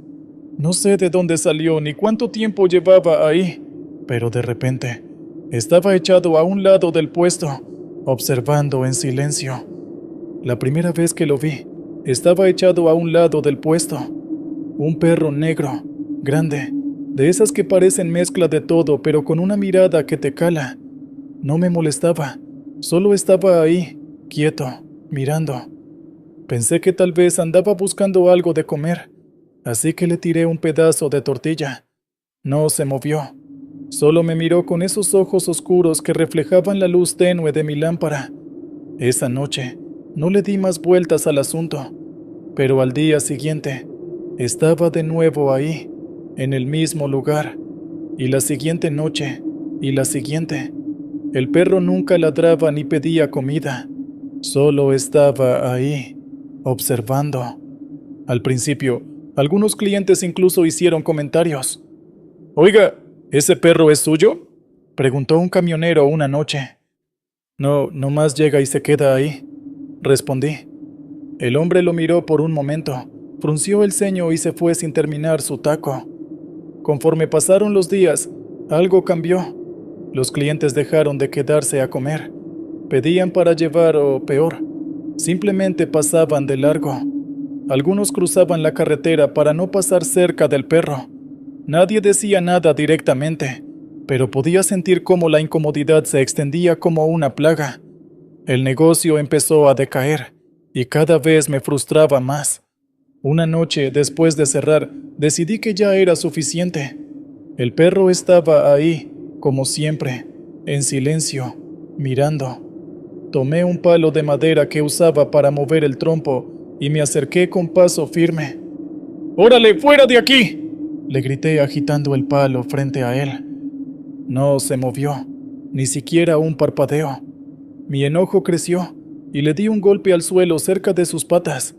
No sé de dónde salió ni cuánto tiempo llevaba ahí, pero de repente estaba echado a un lado del puesto, observando en silencio. La primera vez que lo vi, estaba echado a un lado del puesto. Un perro negro, grande, de esas que parecen mezcla de todo, pero con una mirada que te cala. No me molestaba, solo estaba ahí, quieto, mirando. Pensé que tal vez andaba buscando algo de comer, así que le tiré un pedazo de tortilla. No se movió, solo me miró con esos ojos oscuros que reflejaban la luz tenue de mi lámpara. Esa noche no le di más vueltas al asunto, pero al día siguiente estaba de nuevo ahí, en el mismo lugar, y la siguiente noche, y la siguiente. El perro nunca ladraba ni pedía comida, solo estaba ahí, observando. Al principio, algunos clientes incluso hicieron comentarios. «Oiga, ¿ese perro es suyo?», preguntó un camionero una noche. «No, nomás llega y se queda ahí», respondí. El hombre lo miró por un momento, frunció el ceño y se fue sin terminar su taco. Conforme pasaron los días, algo cambió. Los clientes dejaron de quedarse a comer. Pedían para llevar o, peor, simplemente pasaban de largo. Algunos cruzaban la carretera para no pasar cerca del perro. Nadie decía nada directamente, pero podía sentir cómo la incomodidad se extendía como una plaga. El negocio empezó a decaer, y cada vez me frustraba más. Una noche, después de cerrar, decidí que ya era suficiente. El perro estaba ahí, como siempre, en silencio, mirando. Tomé un palo de madera que usaba para mover el trompo y me acerqué con paso firme. ¡Órale, fuera de aquí!, le grité agitando el palo frente a él. No se movió, ni siquiera un parpadeo. Mi enojo creció y le di un golpe al suelo cerca de sus patas.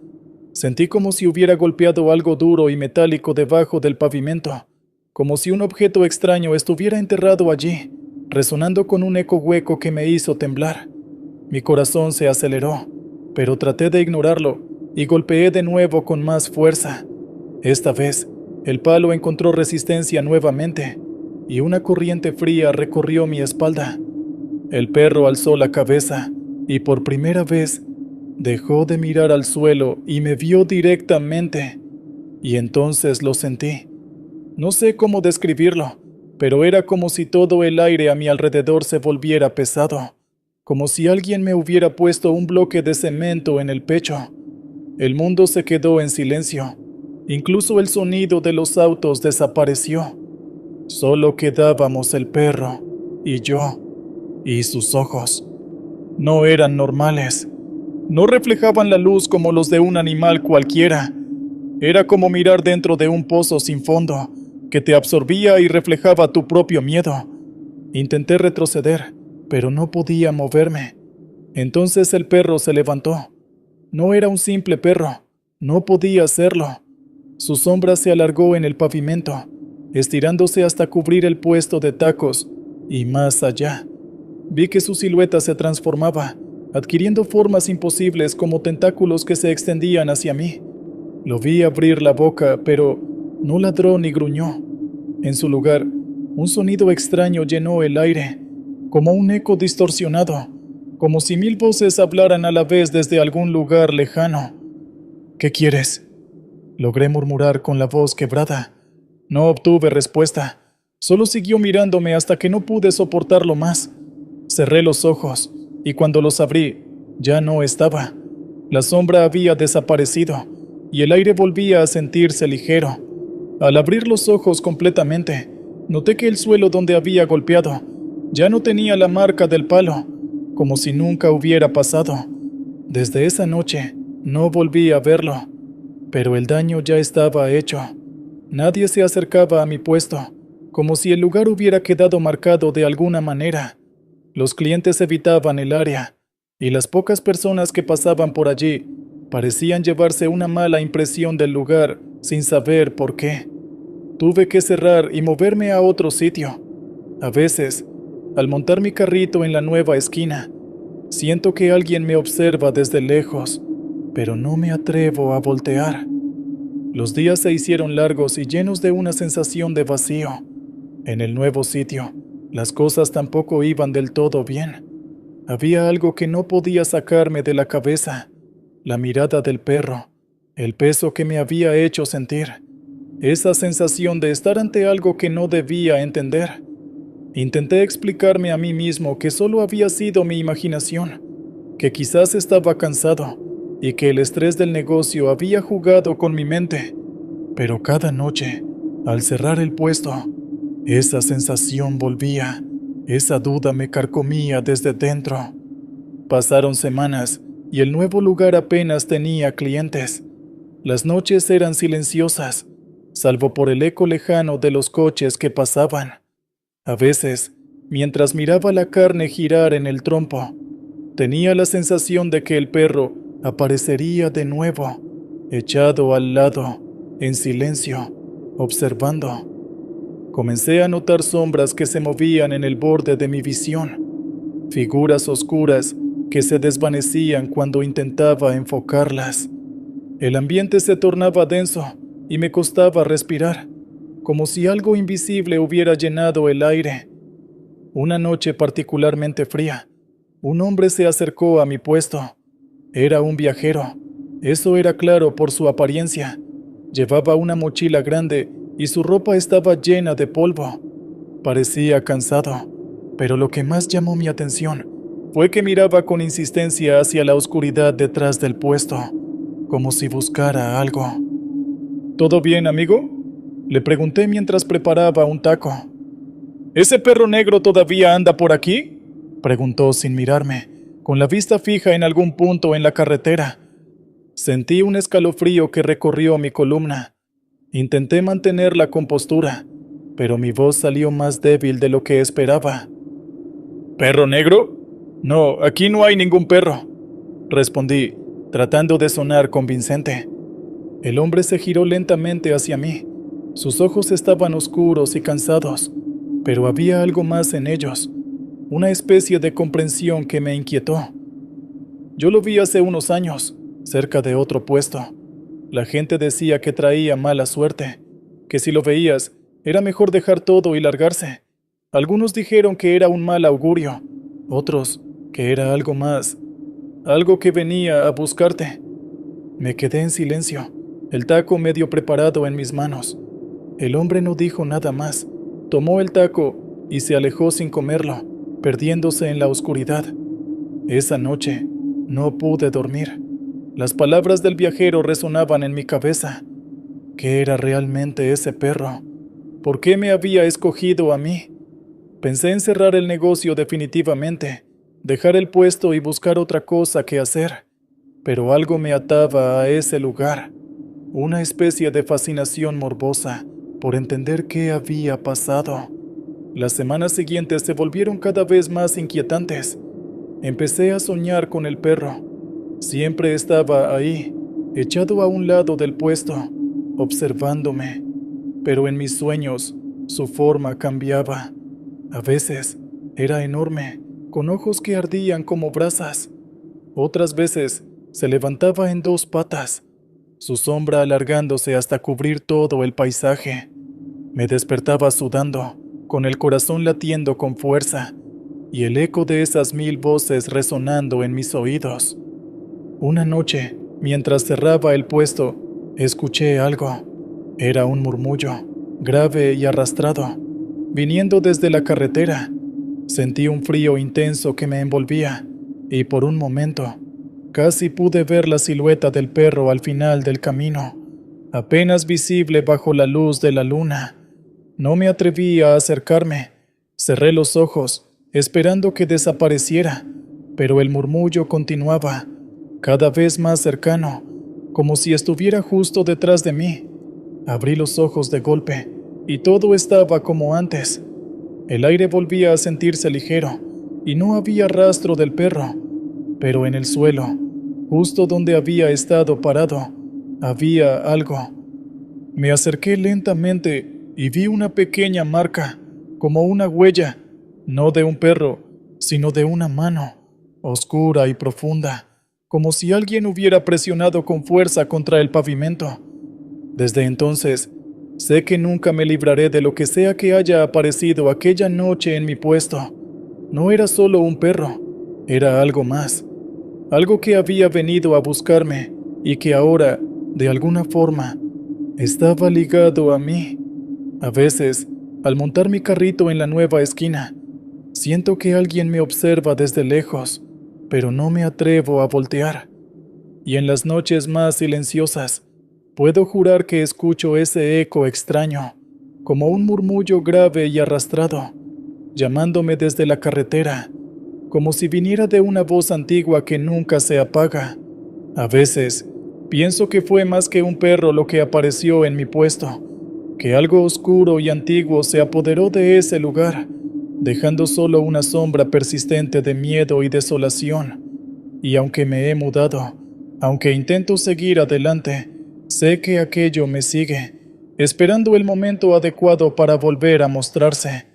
Sentí como si hubiera golpeado algo duro y metálico debajo del pavimento, como si un objeto extraño estuviera enterrado allí, resonando con un eco hueco que me hizo temblar. Mi corazón se aceleró, pero traté de ignorarlo y golpeé de nuevo con más fuerza. Esta vez, el palo encontró resistencia nuevamente y una corriente fría recorrió mi espalda. El perro alzó la cabeza y por primera vez dejó de mirar al suelo y me vio directamente. Y entonces lo sentí. No sé cómo describirlo, pero era como si todo el aire a mi alrededor se volviera pesado, como si alguien me hubiera puesto un bloque de cemento en el pecho. El mundo se quedó en silencio. Incluso el sonido de los autos desapareció. Solo quedábamos el perro y yo, y sus ojos. No eran normales. No reflejaban la luz como los de un animal cualquiera. Era como mirar dentro de un pozo sin fondo, que te absorbía y reflejaba tu propio miedo. Intenté retroceder, pero no podía moverme. Entonces el perro se levantó. No era un simple perro, no podía serlo. Su sombra se alargó en el pavimento, estirándose hasta cubrir el puesto de tacos, y más allá. Vi que su silueta se transformaba, adquiriendo formas imposibles como tentáculos que se extendían hacia mí. Lo vi abrir la boca, pero no ladró ni gruñó. En su lugar, un sonido extraño llenó el aire, como un eco distorsionado, como si 1000 voces hablaran a la vez desde algún lugar lejano. ¿Qué quieres?, logré murmurar con la voz quebrada. No obtuve respuesta. Solo siguió mirándome hasta que no pude soportarlo más. Cerré los ojos, y cuando los abrí, ya no estaba. La sombra había desaparecido, y el aire volvía a sentirse ligero. Al abrir los ojos completamente, noté que el suelo donde había golpeado ya no tenía la marca del palo, como si nunca hubiera pasado. Desde esa noche, no volví a verlo. Pero el daño ya estaba hecho. Nadie se acercaba a mi puesto, como si el lugar hubiera quedado marcado de alguna manera. Los clientes evitaban el área, y las pocas personas que pasaban por allí parecían llevarse una mala impresión del lugar sin saber por qué. Tuve que cerrar y moverme a otro sitio. A veces, al montar mi carrito en la nueva esquina, siento que alguien me observa desde lejos, pero no me atrevo a voltear. Los días se hicieron largos y llenos de una sensación de vacío. En el nuevo sitio, las cosas tampoco iban del todo bien. Había algo que no podía sacarme de la cabeza: la mirada del perro, el peso que me había hecho sentir, esa sensación de estar ante algo que no debía entender. Intenté explicarme a mí mismo que solo había sido mi imaginación, que quizás estaba cansado y que el estrés del negocio había jugado con mi mente. Pero cada noche, al cerrar el puesto, esa sensación volvía, esa duda me carcomía desde dentro. Pasaron semanas y el nuevo lugar apenas tenía clientes. Las noches eran silenciosas, salvo por el eco lejano de los coches que pasaban. A veces, mientras miraba la carne girar en el trompo, tenía la sensación de que el perro aparecería de nuevo, echado al lado, en silencio, observando. Comencé a notar sombras que se movían en el borde de mi visión, figuras oscuras que se desvanecían cuando intentaba enfocarlas. El ambiente se tornaba denso y me costaba respirar, como si algo invisible hubiera llenado el aire. Una noche particularmente fría, un hombre se acercó a mi puesto. Era un viajero, eso era claro por su apariencia. Llevaba una mochila grande y su ropa estaba llena de polvo. Parecía cansado, pero lo que más llamó mi atención fue que miraba con insistencia hacia la oscuridad detrás del puesto, como si buscara algo. ¿Todo bien, amigo?, le pregunté mientras preparaba un taco. ¿Ese perro negro todavía anda por aquí?, preguntó sin mirarme, con la vista fija en algún punto en la carretera. Sentí un escalofrío que recorrió mi columna. Intenté mantener la compostura, pero mi voz salió más débil de lo que esperaba. ¿Perro negro? No, aquí no hay ningún perro, respondí, tratando de sonar convincente. El hombre se giró lentamente hacia mí. Sus ojos estaban oscuros y cansados, pero había algo más en ellos, una especie de comprensión que me inquietó. Yo lo vi hace unos años, cerca de otro puesto. La gente decía que traía mala suerte, que si lo veías, era mejor dejar todo y largarse. Algunos dijeron que era un mal augurio, otros que era algo más, algo que venía a buscarte. Me quedé en silencio, el taco medio preparado en mis manos. El hombre no dijo nada más. Tomó el taco y se alejó sin comerlo, perdiéndose en la oscuridad. Esa noche no pude dormir. Las palabras del viajero resonaban en mi cabeza. ¿Qué era realmente ese perro? ¿Por qué me había escogido a mí? Pensé en cerrar el negocio definitivamente, dejar el puesto y buscar otra cosa que hacer. Pero algo me ataba a ese lugar, una especie de fascinación morbosa por entender qué había pasado. Las semanas siguientes se volvieron cada vez más inquietantes. Empecé a soñar con el perro. Siempre estaba ahí, echado a un lado del puesto, observándome. Pero en mis sueños, su forma cambiaba. A veces era enorme, con ojos que ardían como brasas. Otras veces se levantaba en dos patas, su sombra alargándose hasta cubrir todo el paisaje. Me despertaba sudando, con el corazón latiendo con fuerza, y el eco de esas 1000 voces resonando en mis oídos. Una noche, mientras cerraba el puesto, escuché algo. Era un murmullo, grave y arrastrado, viniendo desde la carretera. Sentí un frío intenso que me envolvía, y por un momento, casi pude ver la silueta del perro al final del camino, apenas visible bajo la luz de la luna. No me atreví a acercarme. Cerré los ojos, esperando que desapareciera, pero el murmullo continuaba, cada vez más cercano, como si estuviera justo detrás de mí. Abrí los ojos de golpe, y todo estaba como antes. El aire volvía a sentirse ligero, y no había rastro del perro, pero en el suelo, justo donde había estado parado, había algo. Me acerqué lentamente y vi una pequeña marca, como una huella, no de un perro, sino de una mano, oscura y profunda, como si alguien hubiera presionado con fuerza contra el pavimento. Desde entonces, sé que nunca me libraré de lo que sea que haya aparecido aquella noche en mi puesto. No era solo un perro, era algo más, algo que había venido a buscarme y que ahora, de alguna forma, estaba ligado a mí. A veces, al montar mi carrito en la nueva esquina, siento que alguien me observa desde lejos, pero no me atrevo a voltear. Y en las noches más silenciosas, puedo jurar que escucho ese eco extraño, como un murmullo grave y arrastrado, llamándome desde la carretera, como si viniera de una voz antigua que nunca se apaga. A veces, pienso que fue más que un perro lo que apareció en mi puesto, que algo oscuro y antiguo se apoderó de ese lugar, dejando solo una sombra persistente de miedo y desolación. Y aunque me he mudado, aunque intento seguir adelante, sé que aquello me sigue, esperando el momento adecuado para volver a mostrarse.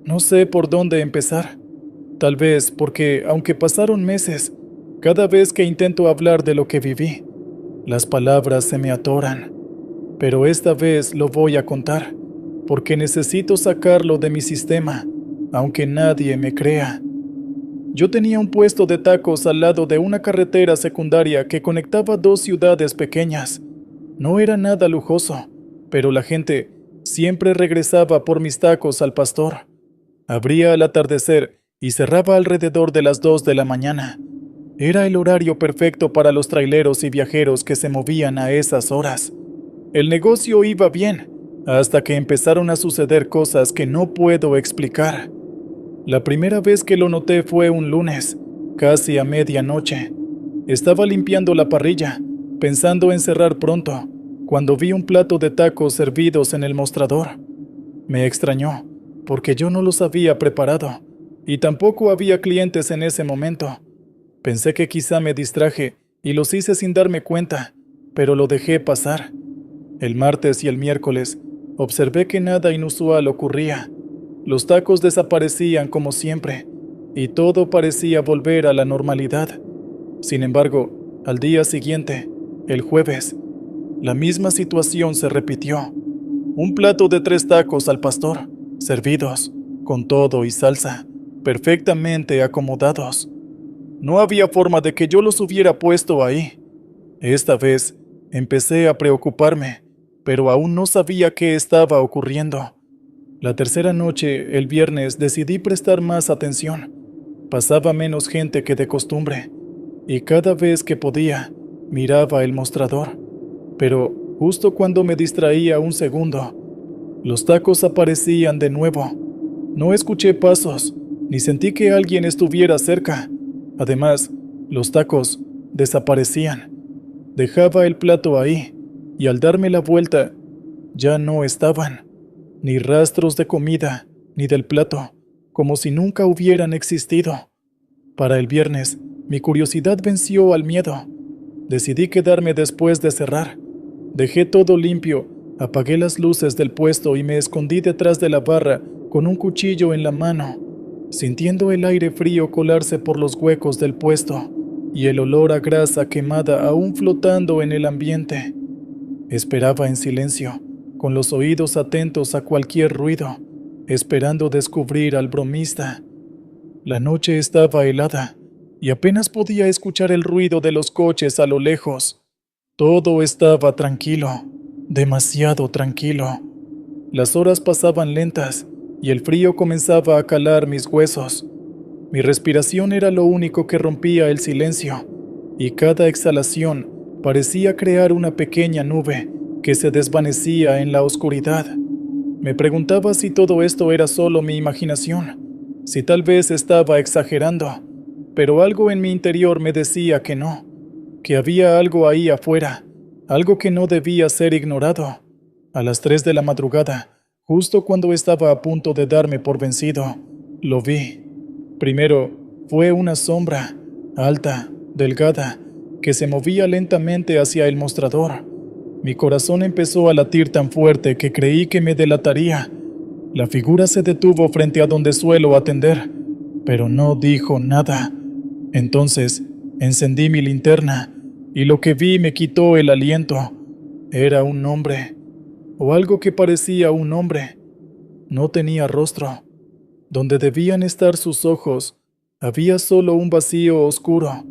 No sé por dónde empezar. Tal vez porque, aunque pasaron meses, cada vez que intento hablar de lo que viví, las palabras se me atoran. Pero esta vez lo voy a contar, porque necesito sacarlo de mi sistema, aunque nadie me crea. Yo tenía un puesto de tacos al lado de una carretera secundaria que conectaba dos ciudades pequeñas. No era nada lujoso, pero la gente siempre regresaba por mis tacos al pastor. Abría al atardecer y cerraba alrededor de las 2 de la mañana. Era el horario perfecto para los traileros y viajeros que se movían a esas horas. El negocio iba bien, hasta que empezaron a suceder cosas que no puedo explicar. La primera vez que lo noté fue un lunes, casi a medianoche. Estaba limpiando la parrilla, pensando en cerrar pronto, cuando vi un plato de tacos servidos en el mostrador. Me extrañó, porque yo no los había preparado, y tampoco había clientes en ese momento. Pensé que quizá me distraje y los hice sin darme cuenta, pero lo dejé pasar. El martes y el miércoles observé que nada inusual ocurría. Los tacos desaparecían como siempre, y todo parecía volver a la normalidad. Sin embargo, al día siguiente, el jueves, la misma situación se repitió. Un plato de 3 tacos al pastor, servidos, con todo y salsa, perfectamente acomodados. No había forma de que yo los hubiera puesto ahí. Esta vez, empecé a preocuparme, pero aún no sabía qué estaba ocurriendo. La tercera noche, el viernes, decidí prestar más atención. Pasaba menos gente que de costumbre, y cada vez que podía, miraba el mostrador. Pero justo cuando me distraía un segundo, los tacos aparecían de nuevo. No escuché pasos, ni sentí que alguien estuviera cerca. Además, los tacos desaparecían. Dejaba el plato ahí, y al darme la vuelta, ya no estaban. Ni rastros de comida, ni del plato, como si nunca hubieran existido. Para el viernes, mi curiosidad venció al miedo. Decidí quedarme después de cerrar. Dejé todo limpio, apagué las luces del puesto y me escondí detrás de la barra con un cuchillo en la mano, sintiendo el aire frío colarse por los huecos del puesto y el olor a grasa quemada aún flotando en el ambiente. Esperaba en silencio, con los oídos atentos a cualquier ruido, esperando descubrir al bromista. La noche estaba helada y apenas podía escuchar el ruido de los coches a lo lejos. Todo estaba tranquilo, demasiado tranquilo. Las horas pasaban lentas y el frío comenzaba a calar mis huesos. Mi respiración era lo único que rompía el silencio, y cada exhalación parecía crear una pequeña nube que se desvanecía en la oscuridad. Me preguntaba si todo esto era solo mi imaginación, si tal vez estaba exagerando, pero algo en mi interior me decía que no, que había algo ahí afuera, algo que no debía ser ignorado. A las 3 de la madrugada, justo cuando estaba a punto de darme por vencido, lo vi. Primero, fue una sombra, alta, delgada, que se movía lentamente hacia el mostrador. Mi corazón empezó a latir tan fuerte que creí que me delataría. La figura se detuvo frente a donde suelo atender, pero no dijo nada. Entonces, encendí mi linterna, y lo que vi me quitó el aliento. Era un hombre, o algo que parecía un hombre. No tenía rostro. Donde debían estar sus ojos, había solo un vacío oscuro,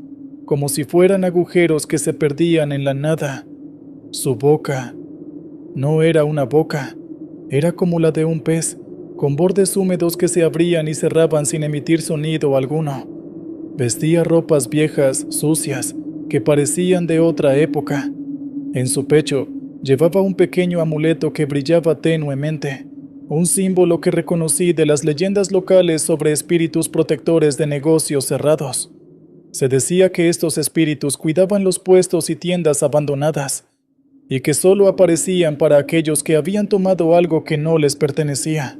como si fueran agujeros que se perdían en la nada. Su boca no era una boca, era como la de un pez, con bordes húmedos que se abrían y cerraban sin emitir sonido alguno. Vestía ropas viejas, sucias, que parecían de otra época. En su pecho llevaba un pequeño amuleto que brillaba tenuemente, un símbolo que reconocí de las leyendas locales sobre espíritus protectores de negocios cerrados. Se decía que estos espíritus cuidaban los puestos y tiendas abandonadas, y que solo aparecían para aquellos que habían tomado algo que no les pertenecía.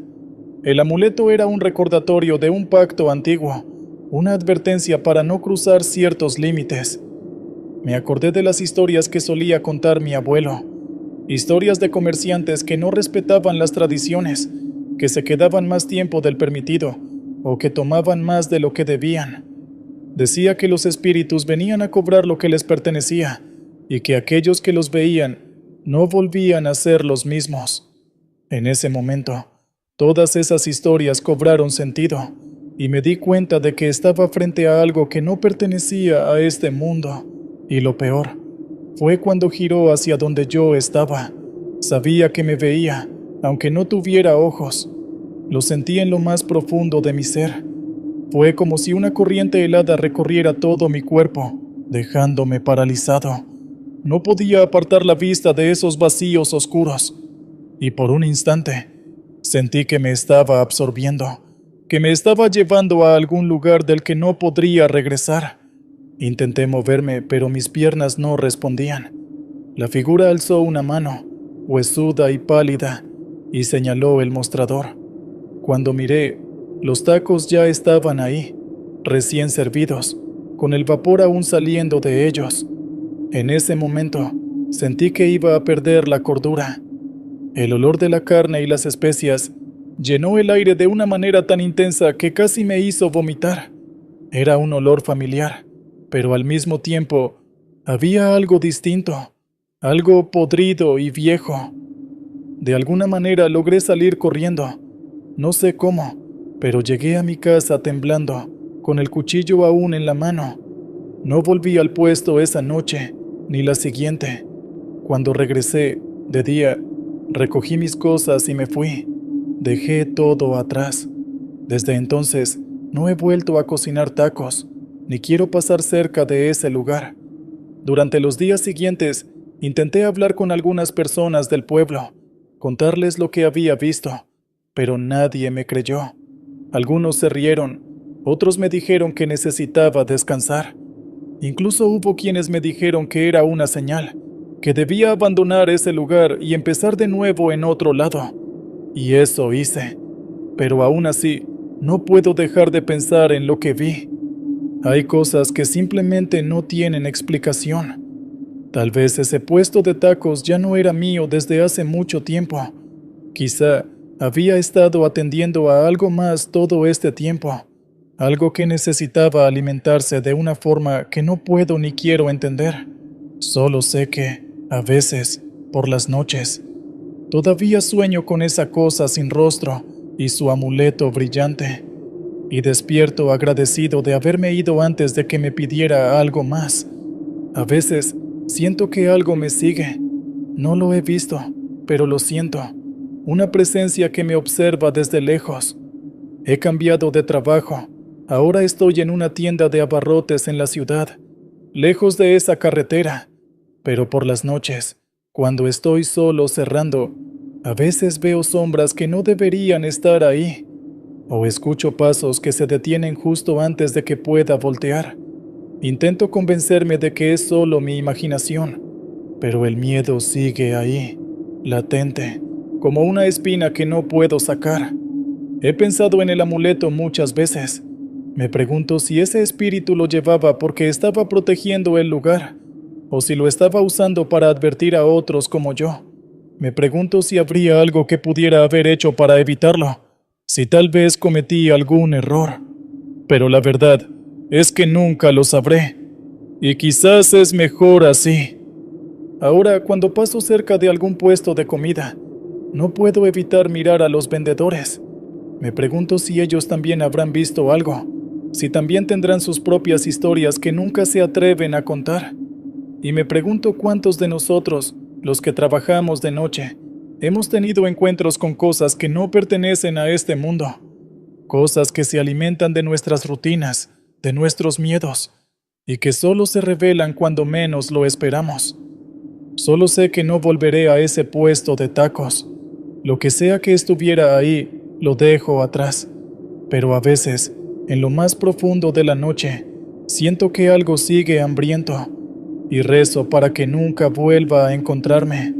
El amuleto era un recordatorio de un pacto antiguo, una advertencia para no cruzar ciertos límites. Me acordé de las historias que solía contar mi abuelo, historias de comerciantes que no respetaban las tradiciones, que se quedaban más tiempo del permitido, o que tomaban más de lo que debían. Decía que los espíritus venían a cobrar lo que les pertenecía, y que aquellos que los veían no volvían a ser los mismos. En ese momento, todas esas historias cobraron sentido, y me di cuenta de que estaba frente a algo que no pertenecía a este mundo. Y lo peor fue cuando giró hacia donde yo estaba. Sabía que me veía, aunque no tuviera ojos. Lo sentí en lo más profundo de mi ser. Fue como si una corriente helada recorriera todo mi cuerpo, dejándome paralizado. No podía apartar la vista de esos vacíos oscuros, y por un instante sentí que me estaba absorbiendo, que me estaba llevando a algún lugar del que no podría regresar. Intenté moverme, pero mis piernas no respondían. La figura alzó una mano, huesuda y pálida, y señaló el mostrador. Cuando miré, los tacos ya estaban ahí, recién servidos, con el vapor aún saliendo de ellos. En ese momento, sentí que iba a perder la cordura. El olor de la carne y las especias llenó el aire de una manera tan intensa que casi me hizo vomitar. Era un olor familiar, pero al mismo tiempo había algo distinto, algo podrido y viejo. De alguna manera logré salir corriendo. No sé cómo, pero llegué a mi casa temblando, con el cuchillo aún en la mano. No volví al puesto esa noche, ni la siguiente. Cuando regresé, de día, recogí mis cosas y me fui. Dejé todo atrás. Desde entonces, no he vuelto a cocinar tacos, ni quiero pasar cerca de ese lugar. Durante los días siguientes, intenté hablar con algunas personas del pueblo, contarles lo que había visto, pero nadie me creyó. Algunos se rieron, otros me dijeron que necesitaba descansar. Incluso hubo quienes me dijeron que era una señal, que debía abandonar ese lugar y empezar de nuevo en otro lado. Y eso hice. Pero aún así, no puedo dejar de pensar en lo que vi. Hay cosas que simplemente no tienen explicación. Tal vez ese puesto de tacos ya no era mío desde hace mucho tiempo. Quizá había estado atendiendo a algo más todo este tiempo. Algo que necesitaba alimentarse de una forma que no puedo ni quiero entender. Solo sé que, a veces, por las noches, todavía sueño con esa cosa sin rostro y su amuleto brillante, y despierto agradecido de haberme ido antes de que me pidiera algo más. A veces, siento que algo me sigue. No lo he visto, pero lo siento. Una presencia que me observa desde lejos. He cambiado de trabajo. Ahora estoy en una tienda de abarrotes en la ciudad, lejos de esa carretera. Pero por las noches, cuando estoy solo cerrando, a veces veo sombras que no deberían estar ahí, o escucho pasos que se detienen justo antes de que pueda voltear. Intento convencerme de que es solo mi imaginación, pero el miedo sigue ahí, latente, como una espina que no puedo sacar. He pensado en el amuleto muchas veces. Me pregunto si ese espíritu lo llevaba porque estaba protegiendo el lugar, o si lo estaba usando para advertir a otros como yo. Me pregunto si habría algo que pudiera haber hecho para evitarlo, si tal vez cometí algún error. Pero la verdad es que nunca lo sabré, y quizás es mejor así. Ahora, cuando paso cerca de algún puesto de comida, no puedo evitar mirar a los vendedores. Me pregunto si ellos también habrán visto algo, si también tendrán sus propias historias que nunca se atreven a contar. Y me pregunto cuántos de nosotros, los que trabajamos de noche, hemos tenido encuentros con cosas que no pertenecen a este mundo, cosas que se alimentan de nuestras rutinas, de nuestros miedos, y que solo se revelan cuando menos lo esperamos. Solo sé que no volveré a ese puesto de tacos. Lo que sea que estuviera ahí, lo dejo atrás. Pero a veces, en lo más profundo de la noche, siento que algo sigue hambriento, y rezo para que nunca vuelva a encontrarme.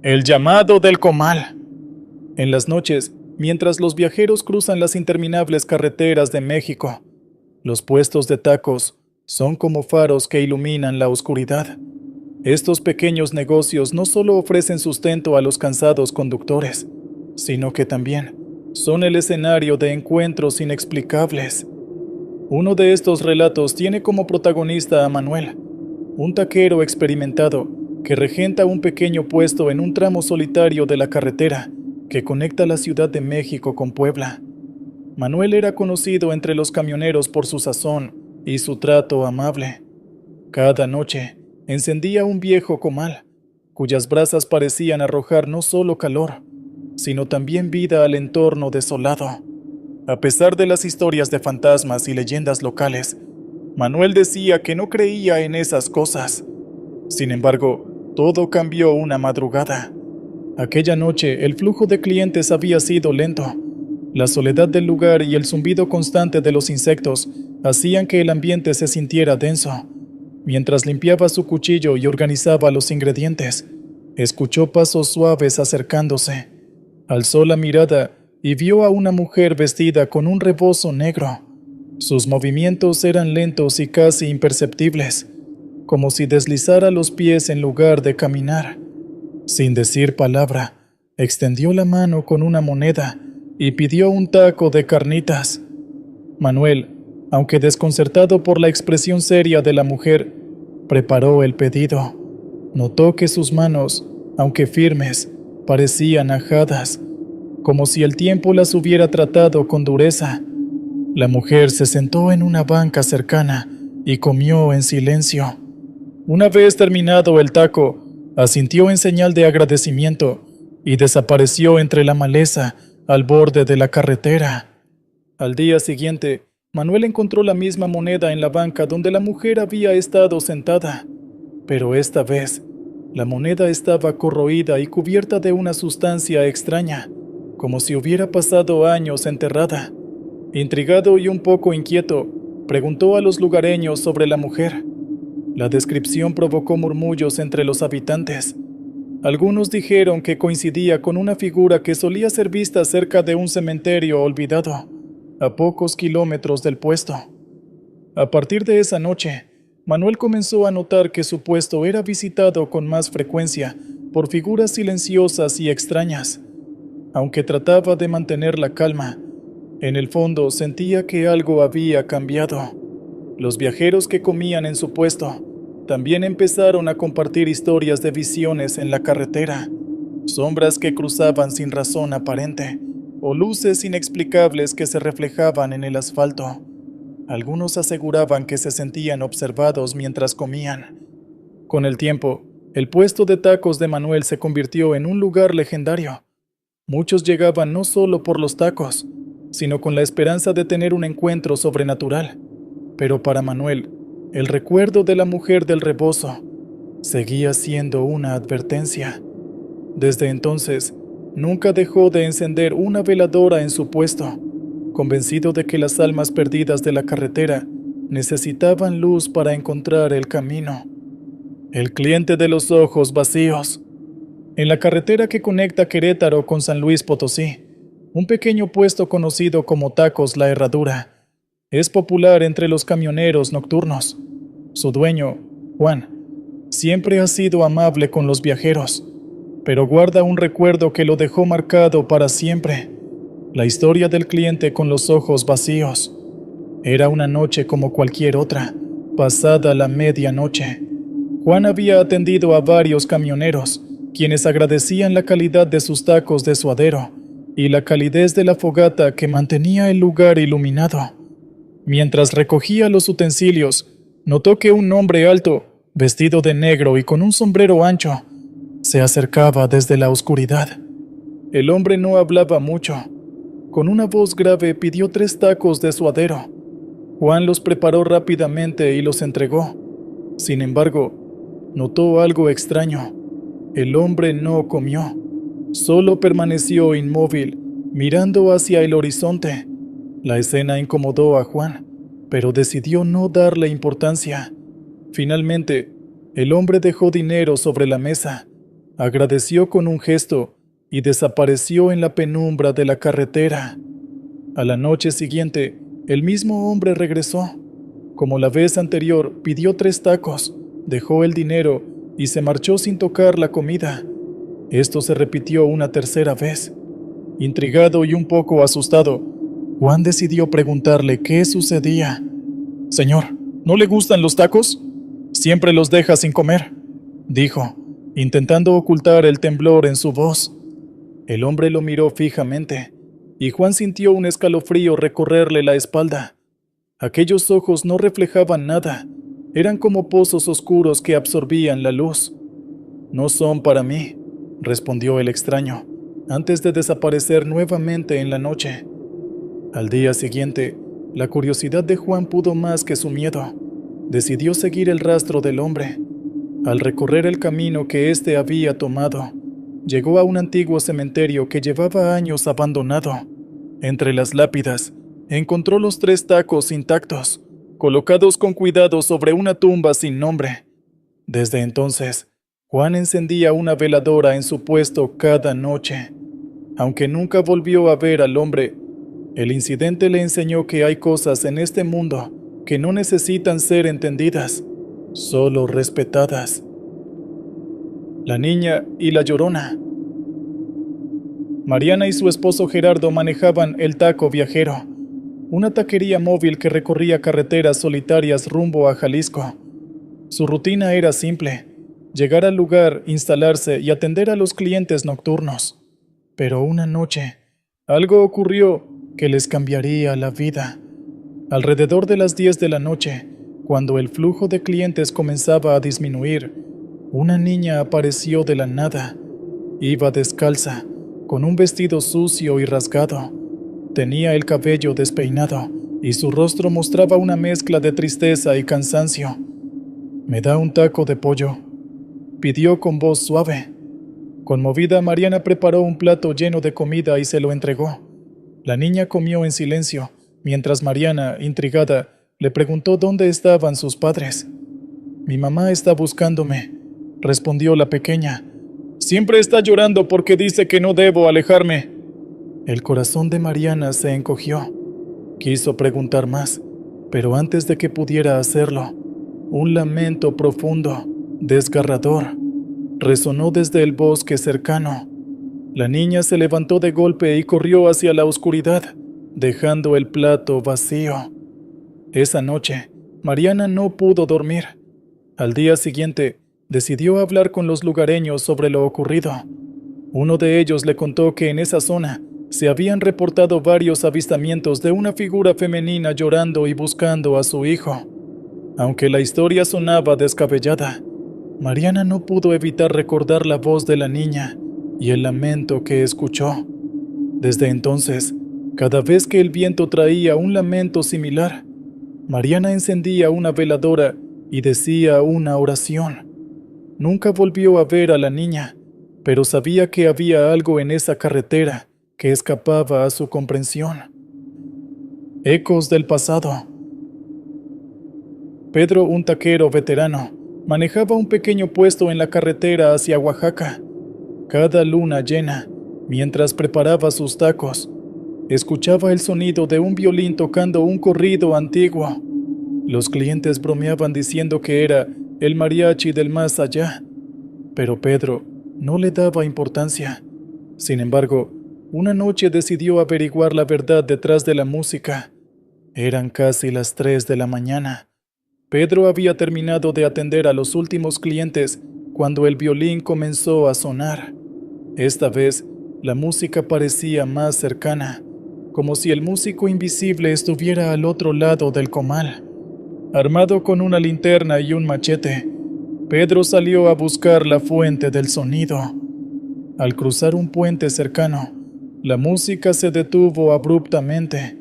El llamado del comal. En las noches, mientras los viajeros cruzan las interminables carreteras de México, los puestos de tacos son como faros que iluminan la oscuridad. Estos pequeños negocios no solo ofrecen sustento a los cansados conductores, sino que también son el escenario de encuentros inexplicables. Uno de estos relatos tiene como protagonista a Manuel, un taquero experimentado que regenta un pequeño puesto en un tramo solitario de la carretera que conecta la Ciudad de México con Puebla. Manuel era conocido entre los camioneros por su sazón y su trato amable. Cada noche encendía un viejo comal, cuyas brasas parecían arrojar no solo calor, sino también vida al entorno desolado. A pesar de las historias de fantasmas y leyendas locales, Manuel decía que no creía en esas cosas. Sin embargo, todo cambió una madrugada. Aquella noche, el flujo de clientes había sido lento. La soledad del lugar y el zumbido constante de los insectos hacían que el ambiente se sintiera denso. Mientras limpiaba su cuchillo y organizaba los ingredientes, escuchó pasos suaves acercándose. Alzó la mirada y vio a una mujer vestida con un rebozo negro. Sus movimientos eran lentos y casi imperceptibles, como si deslizara los pies en lugar de caminar. Sin decir palabra, extendió la mano con una moneda y pidió un taco de carnitas. Manuel, aunque desconcertado por la expresión seria de la mujer, preparó el pedido. Notó que sus manos, aunque firmes, parecían ajadas, como si el tiempo las hubiera tratado con dureza. La mujer se sentó en una banca cercana y comió en silencio. Una vez terminado el taco, asintió en señal de agradecimiento y desapareció entre la maleza al borde de la carretera. Al día siguiente, Manuel encontró la misma moneda en la banca donde la mujer había estado sentada, pero esta vez, la moneda estaba corroída y cubierta de una sustancia extraña, como si hubiera pasado años enterrada. Intrigado y un poco inquieto, preguntó a los lugareños sobre la mujer. La descripción provocó murmullos entre los habitantes. Algunos dijeron que coincidía con una figura que solía ser vista cerca de un cementerio olvidado, a pocos kilómetros del puesto. A partir de esa noche, Manuel comenzó a notar que su puesto era visitado con más frecuencia por figuras silenciosas y extrañas. Aunque trataba de mantener la calma, en el fondo sentía que algo había cambiado. Los viajeros que comían en su puesto también empezaron a compartir historias de visiones en la carretera, sombras que cruzaban sin razón aparente, o luces inexplicables que se reflejaban en el asfalto. Algunos aseguraban que se sentían observados mientras comían. Con el tiempo, el puesto de tacos de Manuel se convirtió en un lugar legendario. Muchos llegaban no solo por los tacos, sino con la esperanza de tener un encuentro sobrenatural. Pero para Manuel, el recuerdo de la mujer del rebozo seguía siendo una advertencia. Desde entonces, nunca dejó de encender una veladora en su puesto, convencido de que las almas perdidas de la carretera necesitaban luz para encontrar el camino. El cliente de los ojos vacíos. En la carretera que conecta Querétaro con San Luis Potosí, un pequeño puesto conocido como Tacos La Herradura es popular entre los camioneros nocturnos. Su dueño, Juan, siempre ha sido amable con los viajeros, pero guarda un recuerdo que lo dejó marcado para siempre: la historia del cliente con los ojos vacíos. Era una noche como cualquier otra, pasada la medianoche. Juan había atendido a varios camioneros, quienes agradecían la calidad de sus tacos de suadero y la calidez de la fogata que mantenía el lugar iluminado. Mientras recogía los utensilios, notó que un hombre alto, vestido de negro y con un sombrero ancho, se acercaba desde la oscuridad. El hombre no hablaba mucho. Con una voz grave pidió 3 tacos de suadero. Juan los preparó rápidamente y los entregó. Sin embargo, notó algo extraño. El hombre no comió. Solo permaneció inmóvil, mirando hacia el horizonte. La escena incomodó a Juan, pero decidió no darle importancia. Finalmente, el hombre dejó dinero sobre la mesa, agradeció con un gesto y desapareció en la penumbra de la carretera. A la noche siguiente, el mismo hombre regresó. Como la vez anterior, pidió 3 tacos, dejó el dinero y se marchó sin tocar la comida. Esto se repitió una tercera vez. Intrigado y un poco asustado, Juan decidió preguntarle qué sucedía. «Señor, ¿no le gustan los tacos? Siempre los deja sin comer», dijo, intentando ocultar el temblor en su voz. El hombre lo miró fijamente, y Juan sintió un escalofrío recorrerle la espalda. Aquellos ojos no reflejaban nada, eran como pozos oscuros que absorbían la luz. «No son para mí», respondió el extraño, antes de desaparecer nuevamente en la noche. Al día siguiente, la curiosidad de Juan pudo más que su miedo. Decidió seguir el rastro del hombre. Al recorrer el camino que éste había tomado, llegó a un antiguo cementerio que llevaba años abandonado. Entre las lápidas, encontró los 3 tacos intactos, colocados con cuidado sobre una tumba sin nombre. Desde entonces, Juan encendía una veladora en su puesto cada noche. Aunque nunca volvió a ver al hombre, el incidente le enseñó que hay cosas en este mundo que no necesitan ser entendidas, solo respetadas. La niña y la llorona. Mariana y su esposo Gerardo manejaban el Taco Viajero, una taquería móvil que recorría carreteras solitarias rumbo a Jalisco. Su rutina era simple: llegar al lugar, instalarse y atender a los clientes nocturnos. Pero una noche, algo ocurrió que les cambiaría la vida. Alrededor de las 10 de la noche, cuando el flujo de clientes comenzaba a disminuir, una niña apareció de la nada. Iba descalza, con un vestido sucio y rasgado. Tenía el cabello despeinado y su rostro mostraba una mezcla de tristeza y cansancio. «¿Me da un taco de pollo?», pidió con voz suave. Conmovida, Mariana preparó un plato lleno de comida y se lo entregó. La niña comió en silencio, mientras Mariana, intrigada, le preguntó dónde estaban sus padres. «Mi mamá está buscándome», respondió la pequeña. «Siempre está llorando porque dice que no debo alejarme». El corazón de Mariana se encogió. Quiso preguntar más, pero antes de que pudiera hacerlo, un lamento profundo, desgarrador, resonó desde el bosque cercano. La niña se levantó de golpe y corrió hacia la oscuridad, dejando el plato vacío. Esa noche, Mariana no pudo dormir. Al día siguiente, decidió hablar con los lugareños sobre lo ocurrido. Uno de ellos le contó que en esa zona se habían reportado varios avistamientos de una figura femenina llorando y buscando a su hijo. Aunque la historia sonaba descabellada, Mariana no pudo evitar recordar la voz de la niña y el lamento que escuchó. Desde entonces, cada vez que el viento traía un lamento similar, Mariana encendía una veladora y decía una oración. Nunca volvió a ver a la niña, pero sabía que había algo en esa carretera que escapaba a su comprensión. Ecos del pasado. Pedro, un taquero veterano, manejaba un pequeño puesto en la carretera hacia Oaxaca. Cada luna llena, mientras preparaba sus tacos, escuchaba el sonido de un violín tocando un corrido antiguo. Los clientes bromeaban diciendo que era el mariachi del más allá, pero Pedro no le daba importancia. Sin embargo, una noche decidió averiguar la verdad detrás de la música. Eran casi las 3 de la mañana. Pedro había terminado de atender a los últimos clientes cuando el violín comenzó a sonar. Esta vez, la música parecía más cercana, como si el músico invisible estuviera al otro lado del comal. Armado con una linterna y un machete, Pedro salió a buscar la fuente del sonido. Al cruzar un puente cercano, la música se detuvo abruptamente.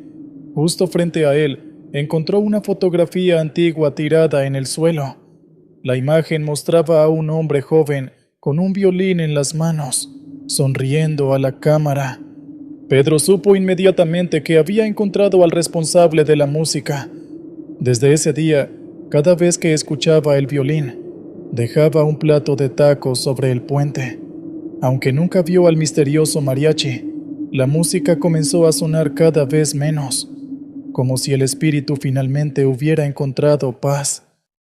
Justo frente a él, encontró una fotografía antigua tirada en el suelo. La imagen mostraba a un hombre joven con un violín en las manos, sonriendo a la cámara. Pedro supo inmediatamente que había encontrado al responsable de la música. Desde ese día, cada vez que escuchaba el violín, dejaba un plato de tacos sobre el puente. Aunque nunca vio al misterioso mariachi, la música comenzó a sonar cada vez menos, como si el espíritu finalmente hubiera encontrado paz.